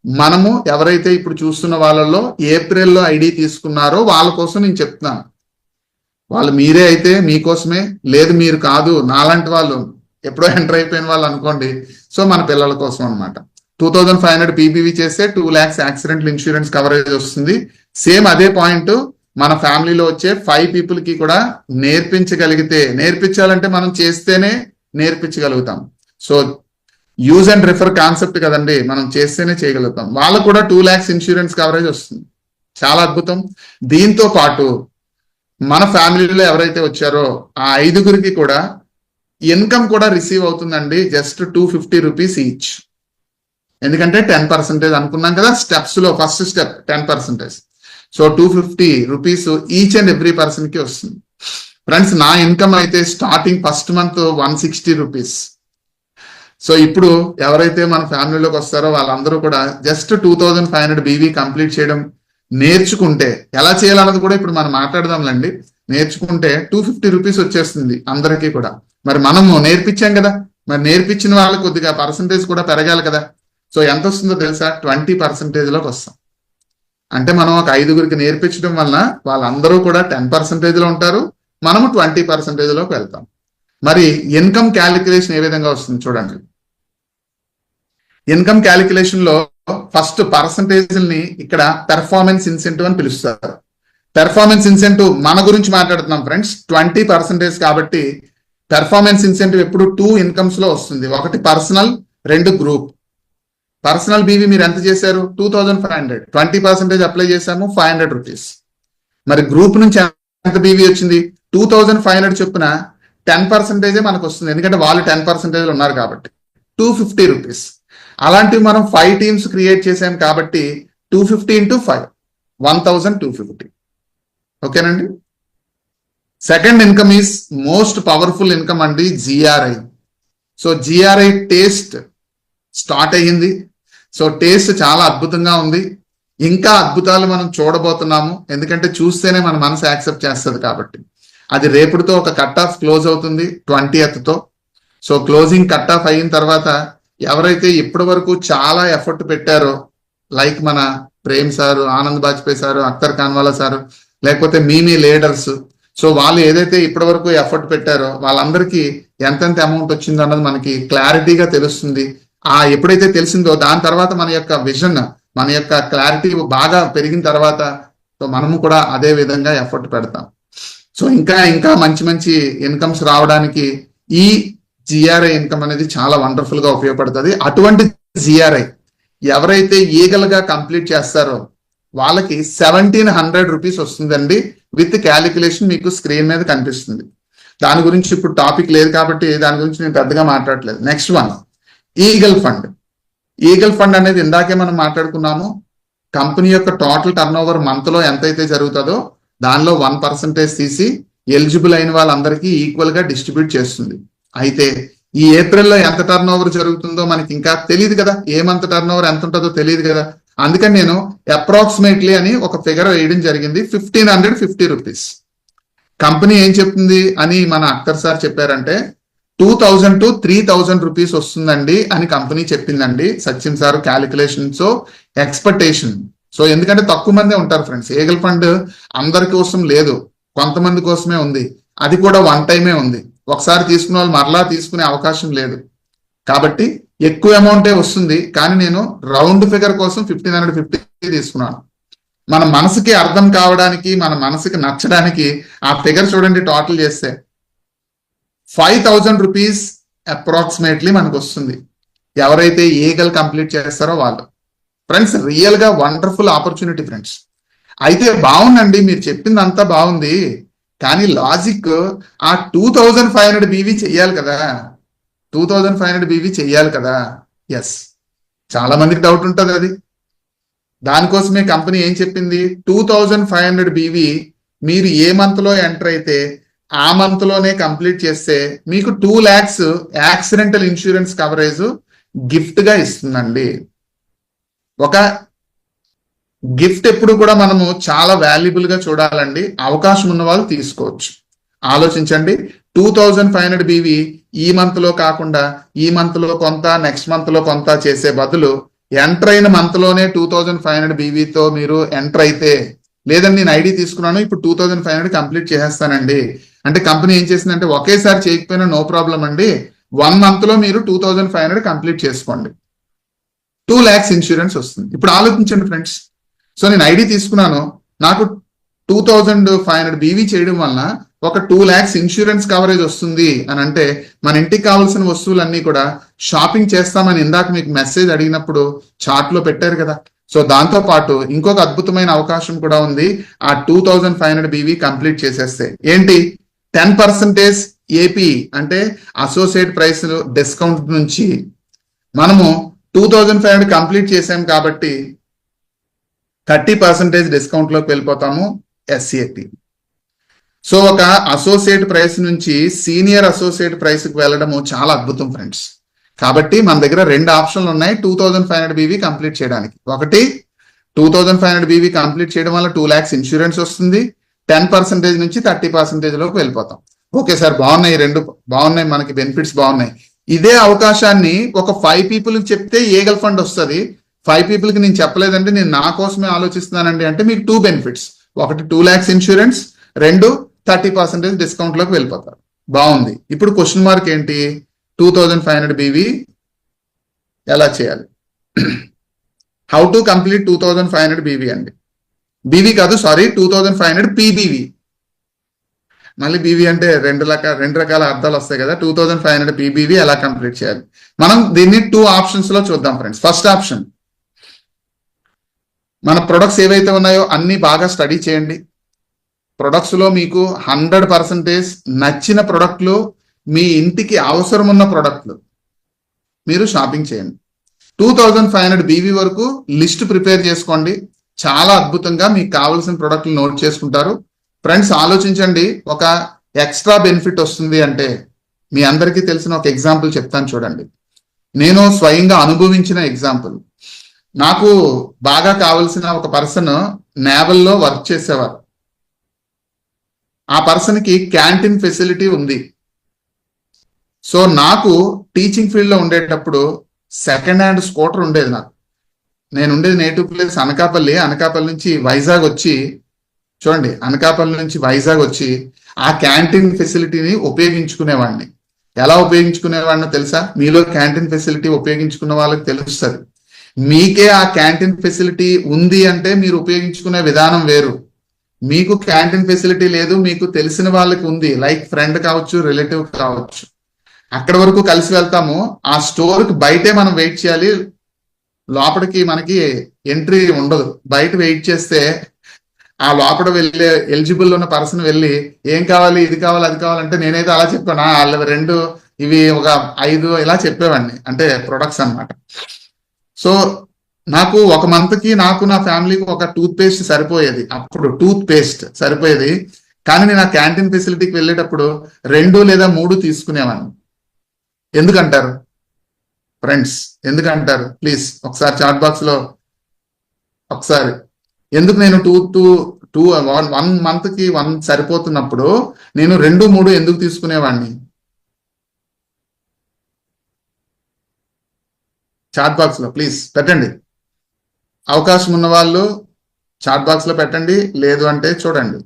మనము ఎవరైతే ఇప్పుడు చూస్తున్న వాళ్ళలో ఏప్రిల్లో ఐడి తీసుకున్నారో వాళ్ళ కోసం నేను చెప్తున్నాను. వాళ్ళు మీరే అయితే మీకోసమే, లేదు మీరు కాదు నాలాంటి వాళ్ళు ఎప్పుడో ఎంటర్ అయిపోయిన వాళ్ళు అనుకోండి, సో మన పిల్లల కోసం అనమాట. 2500 PBV చేస్తే 2 lakhs యాక్సిడెంటల్ ఇన్సూరెన్స్ కవరేజ్ వస్తుంది. సేమ్ అదే పాయింట్ మన ఫ్యామిలీలో వచ్చే 5 people కి కూడా నేర్పించగలిగితే, నేర్పించాలంటే మనం చేస్తేనే నేర్పించగలుగుతాం. So use and refer concept కదండి, మనం చేస్తేనే చేయగలుగుతాం. వాళ్ళకు కూడా 2 lakhs ఇన్సూరెన్స్ కవరేజ్ వస్తుంది. చాలా అద్భుతం. దీంతో పాటు మన ఫ్యామిలీలో ఎవరైతే వచ్చారో ఆ 5గురికి కూడా ఇన్కమ్ కూడా రిసీవ్ అవుతుందండి, జస్ట్ 250 rupees ఈచ్. ఎందుకంటే 10% అనుకున్నాం కదా స్టెప్స్ లో, first step 10%. So 250 rupees each and every person కి వస్తుంది. ఫ్రెండ్స్ నా ఇన్కమ్ అయితే starting first month 160 rupees. So ఇప్పుడు ఎవరైతే మన ఫ్యామిలీలోకి వస్తారో వాళ్ళందరూ కూడా జస్ట్ 2500 BV కంప్లీట్ చేయడం నేర్చుకుంటే, ఎలా చేయాలన్నది కూడా ఇప్పుడు మనం మాట్లాడదాంలేండి. నేర్చుకుంటే 250 rupees వచ్చేస్తుంది అందరికీ కూడా. మరి మనము నేర్పించాం కదా, మరి నేర్పించిన వాళ్ళకి కొద్దిగా పర్సంటేజ్ కూడా పెరగాలి కదా. సో ఎంత వస్తుందో తెలుసా, 20% లోకి వస్తాం. అంటే మనం ఒక 5గురికి నేర్పించడం వలన వాళ్ళందరూ కూడా 10% లో ఉంటారు, మనము 20% లోకి వెళ్తాం. మరి ఇన్కమ్ క్యాలిక్యులేషన్ ఏ విధంగా వస్తుంది చూడండి. ఇన్కమ్ క్యాలిక్యులేషన్ లో ఫస్ట్ పర్సంటేజ్ని ఇక్కడ పెర్ఫార్మెన్స్ ఇన్సెంటివ్ అని పిలుస్తారు. పెర్ఫార్మెన్స్ ఇన్సెంటివ్ మన గురించి మాట్లాడుతున్నాం ఫ్రెండ్స్, 20% కాబట్టి పెర్ఫార్మెన్స్ ఇన్సెంటివ్ ఎప్పుడు 2 ఇన్కమ్స్ లో వస్తుంది. ఒకటి పర్సనల్, 2 గ్రూప్. పర్సనల్ బీవీ మీరు ఎంత చేశారు? 2500, 20% అప్లై చేశాము, 500 రూపీస్. మరి గ్రూప్ నుంచి ఎంత బీవీ వచ్చింది? 2500 చొప్పున 10% మనకు వస్తుంది, ఎందుకంటే వాళ్ళు 10% ఉన్నారు కాబట్టి 250 రూపీస్. అలాంటివి మనం 5 టీమ్స్ క్రియేట్ చేసాం కాబట్టి 250 into 5, 1250. ఓకేనండి. Second income is most powerful income అండి, GRI. So GRI taste start అయ్యింది. సో టేస్ట్ చాలా అద్భుతంగా ఉంది. ఇంకా అద్భుతాలు మనం చూడబోతున్నాము, ఎందుకంటే చూస్తేనే మన మనసు యాక్సెప్ట్ చేస్తుంది కాబట్టి. అది రేపుడుతో ఒక కట్ ఆఫ్ క్లోజ్ అవుతుంది 20th. So closing cut off అయిన తర్వాత ఎవరైతే ఇప్పటి వరకు చాలా ఎఫర్ట్ పెట్టారో, లైక్ మన Prem sir, Anand Bajpai sir, Akhtar Khanwala sir, లేకపోతే మీ లీడర్స్, సో వాళ్ళు ఏదైతే ఇప్పటి వరకు ఎఫర్ట్ పెట్టారో వాళ్ళందరికీ ఎంతెంత అమౌంట్ వచ్చిందో అన్నది మనకి క్లారిటీగా తెలుస్తుంది. ఎప్పుడైతే తెలిసిందో దాని తర్వాత మన యొక్క విజన్, మన యొక్క క్లారిటీ బాగా పెరిగిన తర్వాత సో మనము కూడా అదే విధంగా ఎఫర్ట్ పెడతాం. సో ఇంకా మంచి మంచి ఇన్కమ్స్ రావడానికి ఈ జిఆర్ఐ ఇన్కమ్ అనేది చాలా వండర్ఫుల్ గా ఉపయోగపడుతుంది. అటువంటి జిఆర్ఐ ఎవరైతే ఈగల్గా కంప్లీట్ చేస్తారో వాళ్ళకి 1700 రూపీస్ వస్తుందండి, విత్ క్యాలిక్యులేషన్ మీకు స్క్రీన్ మీద కనిపిస్తుంది. దాని గురించి ఇప్పుడు టాపిక్ లేదు కాబట్టి దాని గురించి నేను పెద్దగా మాట్లాడట్లేదు. Next one, eagle fund. Eagle fund అనేది ఇందాకే మనం మాట్లాడుకున్నాము. కంపెనీ యొక్క టోటల్ టర్న్ ఓవర్ మంత్ లో ఎంతైతే జరుగుతుందో దానిలో 1% తీసి ఎలిజిబుల్ అయిన వాళ్ళందరికీ ఈక్వల్ గా డిస్ట్రిబ్యూట్ చేస్తుంది. అయితే ఈ ఏప్రిల్లో ఎంత టర్న్ ఓవర్ జరుగుతుందో మనకి ఇంకా తెలియదు కదా, ఏ మంత్ టర్న్ ఓవర్ ఎంత ఉంటుందో తెలియదు కదా. అందుకని నేను అప్రాక్సిమేట్లీ అని ఒక ఫిగర్ వేయడం జరిగింది, 1550 రూపీస్. కంపెనీ ఏం చెప్తుంది అని మన అఖ్తర్ సార్ చెప్పారంటే 2000 to 3000 రూపీస్ వస్తుందండి అని కంపెనీ చెప్పిందండి. Sachin sir calculation. So expectation. So ఎందుకంటే తక్కువ మందే ఉంటారు ఫ్రెండ్స్, ఈగల్ ఫండ్ అందరి కోసం లేదు, కొంతమంది కోసమే ఉంది. అది కూడా 1 టైమే ఉంది. ఒకసారి తీసుకున్న వాళ్ళు మరలా తీసుకునే అవకాశం లేదు. కాబట్టి ఎక్కువ అమౌంటే వస్తుంది, కానీ నేను రౌండ్ ఫిగర్ కోసం 1550 తీసుకున్నాను. మన మనసుకి అర్థం కావడానికి, మన మనసుకి నచ్చడానికి ఆ ఫిగర్ చూడండి. టోటల్ చేస్తే 5000 రూపీస్ అప్రాక్సిమేట్లీ మనకు వస్తుంది ఎవరైతే ఈగల్ కంప్లీట్ చేస్తారో వాళ్ళు. ఫ్రెండ్స్ రియల్ గా వండర్ఫుల్ ఆపర్చునిటీ ఫ్రెండ్స్. అయితే బాగుందండి, మీరు చెప్పింది అంతా బాగుంది, కానీ లాజిక్ ఆ 2500 బీవీ చెయ్యాలి కదా, 2500 బీవీ చెయ్యాలి కదా. ఎస్, చాలా మందికి డౌట్ ఉంటుంది అది. దానికోసమే కంపెనీ ఏం చెప్పింది, 2500 బీవీ మీరు ఏ మంత్ లో ఎంటర్ అయితే ఆ మంత్ లోనే కంప్లీట్ చేస్తే మీకు 2 lakhs accidental insurance coverage gift గా ఇస్తుందండి. ఒక గిఫ్ట్ ఎప్పుడు కూడా మనము చాలా వాల్యుబుల్ గా చూడాలండి. అవకాశం ఉన్న వాళ్ళు తీసుకోవచ్చు. ఆలోచించండి, 2500 బీవీ ఈ మంత్ లో కాకుండా ఈ మంత్ లో కొంత, నెక్స్ట్ మంత్ లో కొంత చేసే బదులు ఎంటర్ అయిన మంత్ లోనే 2500 బీవీతో మీరు ఎంటర్ అయితే, లేదండి నేను ఐడి తీసుకున్నాను ఇప్పుడు 2500 కంప్లీట్ చేసేస్తానండి అంటే కంపెనీ ఏం చేసిందంటే ఒకేసారి చేయకపోయినా నో ప్రాబ్లం అండి, 1 month లో మీరు 2500 కంప్లీట్ చేసుకోండి, 2 lakhs ఇన్సూరెన్స్ వస్తుంది. ఇప్పుడు ఆలోచించండి ఫ్రెండ్స్. సో నేను ఐడి తీసుకున్నాను, నాకు 2500 బీవీ చేయడం వలన ఒక 2 lakhs ఇన్సూరెన్స్ కవరేజ్ వస్తుంది అని అంటే మన ఇంటికి కావాల్సిన వస్తువులన్నీ కూడా షాపింగ్ చేస్తామని ఇందాక మీకు మెసేజ్ అడిగినప్పుడు చార్ట్ లో పెట్టారు కదా. సో దాంతో పాటు ఇంకొక అద్భుతమైన అవకాశం కూడా ఉంది. ఆ 2500 బీవీ కంప్లీట్ చేసేస్తే ఏంటి, 10% ఏపీ అంటే అసోసియేట్ ప్రైస్ డిస్కౌంట్ నుంచి మనము 2500 కంప్లీట్ చేసాం కాబట్టి 30% డిస్కౌంట్ లోకి వెళ్ళిపోతాము ఎస్సిఏపి. సో ఒక అసోసియేట్ ప్రైస్ నుంచి సీనియర్ అసోసియేట్ ప్రైస్ కి వెళ్ళడము చాలా అద్భుతం ఫ్రెండ్స్. కాబట్టి మన దగ్గర 2 ఆప్షన్లు ఉన్నాయి 2500 బీవీ కంప్లీట్ చేయడానికి. ఒకటి 2500 బీవీ కంప్లీట్ చేయడం వల్ల 2 lakhs ఇన్సూరెన్స్ వస్తుంది, 10% నుంచి 30% లోకి వెళ్ళిపోతాం. ఓకే సార్, బాగున్నాయి, 2 బాగున్నాయి, మనకి బెనిఫిట్స్ బాగున్నాయి. ఇదే అవకాశాన్ని ఒక 5 people చెప్తే ఈగల్ ఫండ్ వస్తుంది. 5 people కి నేను చెప్పలేదంటే నేను నా కోసమే ఆలోచిస్తున్నానండి అంటే మీకు 2 benefits. ఒకటి 2 lakhs ఇన్సూరెన్స్, 2 30% డిస్కౌంట్ లోకి వెళ్ళిపోతారు. బాగుంది. ఇప్పుడు క్వశ్చన్ మార్క్ ఏంటి, 2500 బీవీ ఎలా చేయాలి, హౌ టు కంప్లీట్ 2500 బీవీ అండి. బీవీ కాదు, సారీ, 2500 పీబీవీ. మళ్ళీ బీవీ అంటే రెండు రకాల అర్థాలు వస్తాయి కదా. 2500 పీబీవీ ఎలా కంప్లీట్ చేయాలి? మనం దీన్ని 2 ఆప్షన్స్ లో చూద్దాం ఫ్రెండ్స్. ఫస్ట్ ఆప్షన్, మన ప్రొడక్ట్స్ ఏవైతే ఉన్నాయో అన్ని బాగా స్టడీ చేయండి. ప్రొడక్ట్స్ లో మీకు 100% నచ్చిన ప్రొడక్ట్లు, మీ ఇంటికి అవసరం ఉన్న ప్రొడక్ట్లు మీరు షాపింగ్ చేయండి. 2500 బీవీ వరకు లిస్ట్ ప్రిపేర్ చేసుకోండి. చాలా అద్భుతంగా మీకు కావాల్సిన ప్రొడక్ట్లు నోట్ చేసుకుంటారు. ఫ్రెండ్స్ ఆలోచించండి, ఒక ఎక్స్ట్రా బెనిఫిట్ వస్తుంది అంటే మీ అందరికీ తెలిసిన ఒక ఎగ్జాంపుల్ చెప్తాను చూడండి. నేను స్వయంగా అనుభవించిన ఎగ్జాంపుల్. నాకు బాగా కావలసిన ఒక పర్సన్ నేవల్లో వర్క్ చేసేవారు. ఆ పర్సన్ కి క్యాంటీన్ ఫెసిలిటీ ఉంది. సో నాకు టీచింగ్ ఫీల్డ్ లో ఉండేటప్పుడు సెకండ్ హ్యాండ్ స్కూటర్ ఉండేది. నేను ఉండేది నేటివ్ ప్లేస్ అనకాపల్లి. అనకాపల్లి నుంచి వైజాగ్ వచ్చి చూడండి, అనకాపల్లి నుంచి వైజాగ్ వచ్చి ఆ క్యాంటీన్ ఫెసిలిటీని ఉపయోగించుకునేవాడిని. ఎలా ఉపయోగించుకునేవాడినో తెలుసా? మీలో క్యాంటీన్ ఫెసిలిటీ ఉపయోగించుకున్న వాళ్ళకి తెలుస్తుంది. మీకే ఆ క్యాంటీన్ ఫెసిలిటీ ఉంది అంటే మీరు ఉపయోగించుకునే విధానం వేరు. మీకు క్యాంటీన్ ఫెసిలిటీ లేదు, మీకు తెలిసిన వాళ్ళకి ఉంది, లైక్ ఫ్రెండ్ కావచ్చు, రిలేటివ్ కావచ్చు. అక్కడి వరకు కలిసి వెళ్తాము. ఆ స్టోర్ కి బయటే మనం వెయిట్ చేయాలి, లోపలికి మనకి ఎంట్రీ ఉండదు. బయట వెయిట్ చేస్తే ఆ లోపల వెళ్ళే ఎలిజిబుల్ ఉన్న పర్సన్ వెళ్ళి ఏం కావాలి, ఇది కావాలి, అది కావాలంటే నేనైతే అలా చెప్పాను, వాళ్ళ 2 ఇవి ఒక 5 ఇలా చెప్పేవాడిని, అంటే ప్రొడక్ట్స్ అన్నమాట. సో నాకు ఒక మంత్ కి నాకు నా ఫ్యామిలీకి ఒక టూత్ పేస్ట్ సరిపోయేది. అప్పుడు టూత్ పేస్ట్ సరిపోయేది. కానీ నేను ఆ క్యాంటీన్ ఫెసిలిటీకి వెళ్ళేటప్పుడు 2 లేదా 3 తీసుకునేవాడిని. ఎందుకంటారు ఫ్రెండ్స్? ఎందుకంటారు? ప్లీజ్ ఒకసారి చాట్ బాక్స్ లో ఒకసారి, ఎందుకు నేను 1 మంత్ కి 1 సరిపోతున్నప్పుడు నేను 2, 3 ఎందుకు తీసుకునేవాడిని? చాట్ బాక్స్ లో ప్లీజ్ పెట్టండి. అవకాశం ఉన్న వాళ్ళు చాట్ బాక్స్ లో పెట్టండి, లేదు అంటే చూడండి.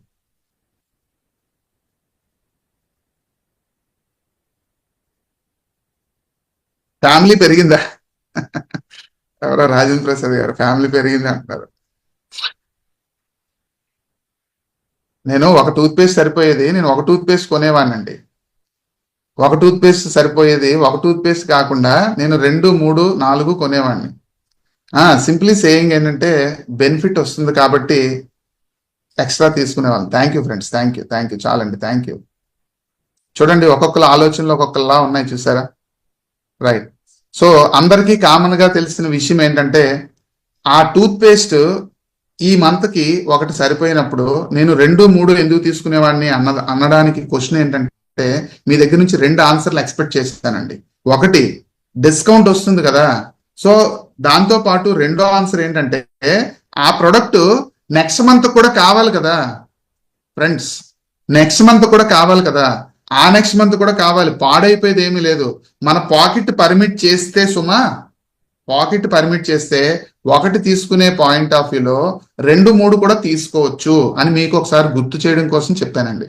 ఫ్యామిలీ పెరిగిందా? ఎవరో రాజేంద్ర ప్రసాద్ గారు ఫ్యామిలీ పెరిగింది అంటున్నారు. నేను ఒక టూత్ పేస్ట్ సరిపోయేది, నేను ఒక టూత్ పేస్ట్ కొనేవాడినండి. ఒక టూత్ పేస్ట్ సరిపోయేది. ఒక టూత్ పేస్ట్ కాకుండా నేను 2, 3, 4 కొనేవాడిని. సింప్లీ సేయింగ్ ఏంటంటే బెనిఫిట్ వస్తుంది కాబట్టి ఎక్స్ట్రా తీసుకునేవాళ్ళం. Thank you friends, thank you చాలండి, థ్యాంక్ యూ. చూడండి, ఒక్కొక్కల ఆలోచనలు ఒక్కొక్కలా ఉన్నాయి, చూసారా? రైట్. సో అందరికీ కామన్ గా తెలిసిన విషయం ఏంటంటే ఆ టూత్ పేస్ట్ ఈ మంత్ కి ఒకటి సరిపోయినప్పుడు నేను 2, 3 ఎందుకు తీసుకునేవాడిని అనడానికి క్వశ్చన్ ఏంటంటే మీ దగ్గర నుంచి 2 ఆన్సర్లు ఎక్స్పెక్ట్ చేస్తానండి. ఒకటి, డిస్కౌంట్ వస్తుంది కదా. సో దాంతో పాటు రెండో ఆన్సర్ ఏంటంటే ఆ ప్రొడక్ట్ నెక్స్ట్ మంత్ కూడా కావాలి కదా ఫ్రెండ్స్, నెక్స్ట్ మంత్ కూడా కావాలి కదా, ఆ నెక్స్ట్ మంత్ కూడా కావాలి. పాడైపోయేది ఏమీ లేదు. మన పాకెట్ పర్మిట్ చేస్తే సుమా, పాకెట్ పర్మిట్ చేస్తే ఒకటి తీసుకునే పాయింట్ ఆఫ్ వ్యూలో 2, 3 కూడా తీసుకోవచ్చు అని మీకు ఒకసారి గుర్తు చేయడం కోసం చెప్పానండి.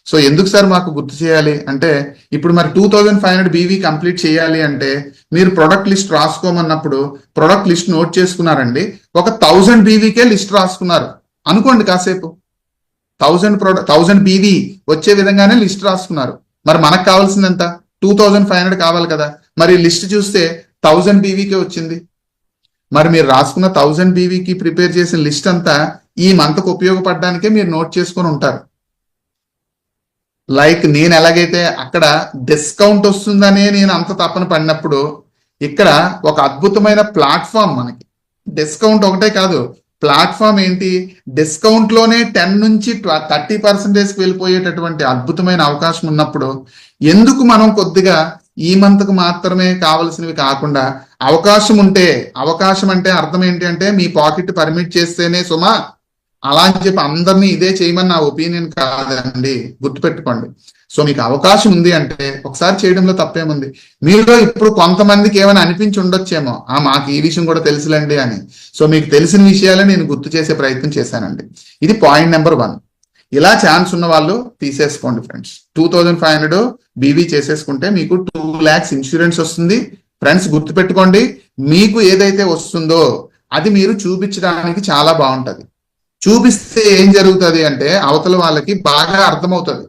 సో ఎందుకు సార్ మాకు గుర్తు చేయాలి అంటే, ఇప్పుడు మరి 2500 బీవీ కంప్లీట్ చేయాలి అంటే మీరు ప్రొడక్ట్ లిస్ట్ రాసుకోమన్నప్పుడు ప్రొడక్ట్ లిస్ట్ నోట్ చేసుకున్నారండి. ఒక 1000 బీవీకే లిస్ట్ రాసుకున్నారు అనుకోండి. కాసేపు 1000 బీవీ వచ్చే విధంగానే లిస్ట్ రాసుకున్నారు. మరి మనకు కావాల్సింది ఎంత? 2500 కావాలి కదా. మరి లిస్ట్ చూస్తే 1000 బీవీకే వచ్చింది. మరి మీరు రాసుకున్న 1000 బీవీకి ప్రిపేర్ చేసిన లిస్ట్ అంతా ఈ మంత్కు ఉపయోగపడడానికే మీరు నోట్ చేసుకొని ఉంటారు. లైక్ నేను ఎలాగైతే అక్కడ డిస్కౌంట్ వస్తుందనే నేను అంత తపన పడినప్పుడు ఇక్కడ ఒక అద్భుతమైన ప్లాట్ఫామ్, మనకి డిస్కౌంట్ ఒకటే కాదు, ప్లాట్ఫామ్ ఏంటి, డిస్కౌంట్ లోనే 10 నుంచి 30% వెళ్ళిపోయేటటువంటి అద్భుతమైన అవకాశం ఉన్నప్పుడు ఎందుకు మనం కొద్దిగా ఈ మంత్కు మాత్రమే కావలసినవి కాకుండా అవకాశం ఉంటే, అవకాశం అంటే అర్థం ఏంటి అంటే మీ పాకెట్ పర్మిట్ చేస్తేనే సుమా, అలా అని చెప్పి అందరినీ ఇదే చేయమని నా ఒపీనియన్ కాదండి, గుర్తుపెట్టుకోండి. సో మీకు అవకాశం ఉంది అంటే ఒకసారి చేయడంలో తప్పేముంది. మీలో ఇప్పుడు కొంతమందికి ఏమైనా అనిపించి ఉండొచ్చేమో, మాకు ఈ విషయం కూడా తెలుసులేండి అని. సో మీకు తెలిసిన విషయాలే నేను గుర్తు చేసే ప్రయత్నం చేశానండి. ఇది పాయింట్ నెంబర్ 1. ఇలా ఛాన్స్ ఉన్న వాళ్ళు తీసేసుకోండి ఫ్రెండ్స్. 2500 బీవీ చేసేసుకుంటే మీకు 2 lakhs ఇన్సూరెన్స్ వస్తుంది. ఫ్రెండ్స్ గుర్తుపెట్టుకోండి, మీకు ఏదైతే వస్తుందో అది మీరు చూపించడానికి చాలా బాగుంటది. చూపిస్తే ఏం జరుగుతుంది అంటే అవతల వాళ్ళకి బాగా అర్థమవుతుంది.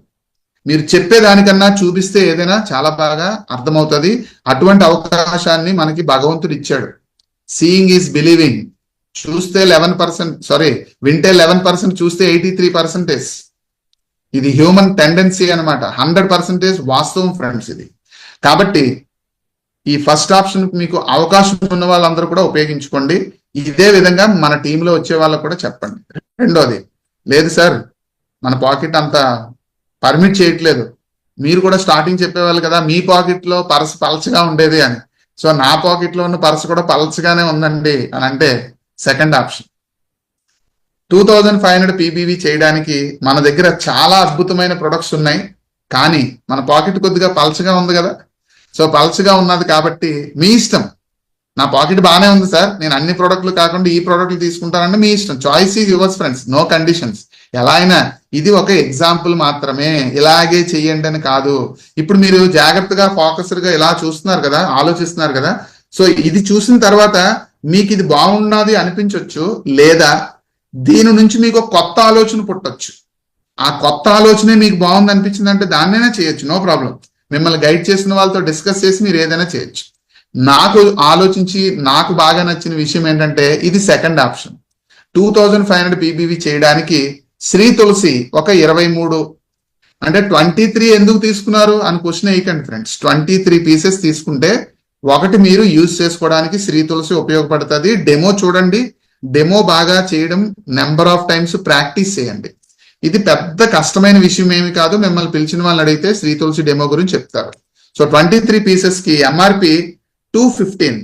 మీరు చెప్పేదానికన్నా చూపిస్తే ఏదైనా చాలా బాగా అర్థమవుతుంది. అటువంటి అవకాశాన్ని మనకి భగవంతుడు ఇచ్చాడు. Seeing is believing. చూస్తే 11%, వింటే 11%, చూస్తే 83%. ఇది హ్యూమన్ టెండెన్సీ అనమాట. 100% వాస్తవం ఫ్రెండ్స్ ఇది. కాబట్టి ఈ ఫస్ట్ ఆప్షన్ మీకు అవకాశం ఉన్న వాళ్ళందరూ కూడా ఉపయోగించుకోండి. ఇదే విధంగా మన టీంలో వచ్చే వాళ్ళకు కూడా చెప్పండి. రెండోది, లేదు సార్ మన పాకెట్ అంత పర్మిట్ చేయట్లేదు, మీరు కూడా స్టార్టింగ్ చెప్పేవాళ్ళు కదా మీ పాకెట్ లో పర్స్ పలచగా ఉండేది అని. సో నా పాకెట్ లో ఉన్న పర్స్ కూడా పలచగానే ఉందండి అని అంటే సెకండ్ ఆప్షన్. 2500 PBV చేయడానికి మన దగ్గర చాలా అద్భుతమైన ప్రొడక్ట్స్ ఉన్నాయి. కానీ మన పాకెట్ కొద్దిగా పలచగా ఉంది కదా. సో పలచగా ఉన్నది కాబట్టి మీ ఇష్టం. నా పాకెట్ బాగానే ఉంది సార్, నేను అన్ని ప్రోడక్ట్లు కాకుండా ఈ ప్రోడక్ట్లు తీసుకుంటానంటే మీ ఇష్టం. Choice is yours friends, no conditions. ఎలా అయినా ఇది ఒక ఎగ్జాంపుల్ మాత్రమే, ఇలాగే చెయ్యండి అని కాదు. ఇప్పుడు మీరు జాగ్రత్తగా ఫోకస్డ్ గా ఇలా చూస్తున్నారు కదా, ఆలోచిస్తున్నారు కదా. సో ఇది చూసిన తర్వాత మీకు ఇది బాగున్నది అనిపించవచ్చు, లేదా దీని నుంచి మీకు ఒక కొత్త ఆలోచన పుట్టొచ్చు. ఆ కొత్త ఆలోచనే మీకు బాగుంది అనిపించింది అంటే దాన్నైనా చేయొచ్చు, నో ప్రాబ్లం. మిమ్మల్ని గైడ్ చేసిన వాళ్ళతో డిస్కస్ చేసి మీరు ఏదైనా చేయొచ్చు. నాకు ఆలోచించి నాకు బాగా నచ్చిన విషయం ఏంటంటే ఇది సెకండ్ ఆప్షన్. 2500 PBV చేయడానికి శ్రీ తులసి ఒక 23, అంటే 23 ఎందుకు తీసుకున్నారు అని క్వశ్చన్ వేయకండి ఫ్రెండ్స్. 23 పీసెస్ తీసుకుంటే ఒకటి మీరు యూజ్ చేసుకోవడానికి శ్రీ తులసి ఉపయోగపడుతుంది. డెమో చూడండి, డెమో బాగా చేయడం నెంబర్ ఆఫ్ టైమ్స్ ప్రాక్టీస్ చేయండి. ఇది పెద్ద కష్టమైన విషయం ఏమి కాదు. మిమ్మల్ని పిలిచిన వాళ్ళని అడిగితే శ్రీ తులసి డెమో గురించి చెప్తారు. సో 23 పీసెస్ కి MRP 215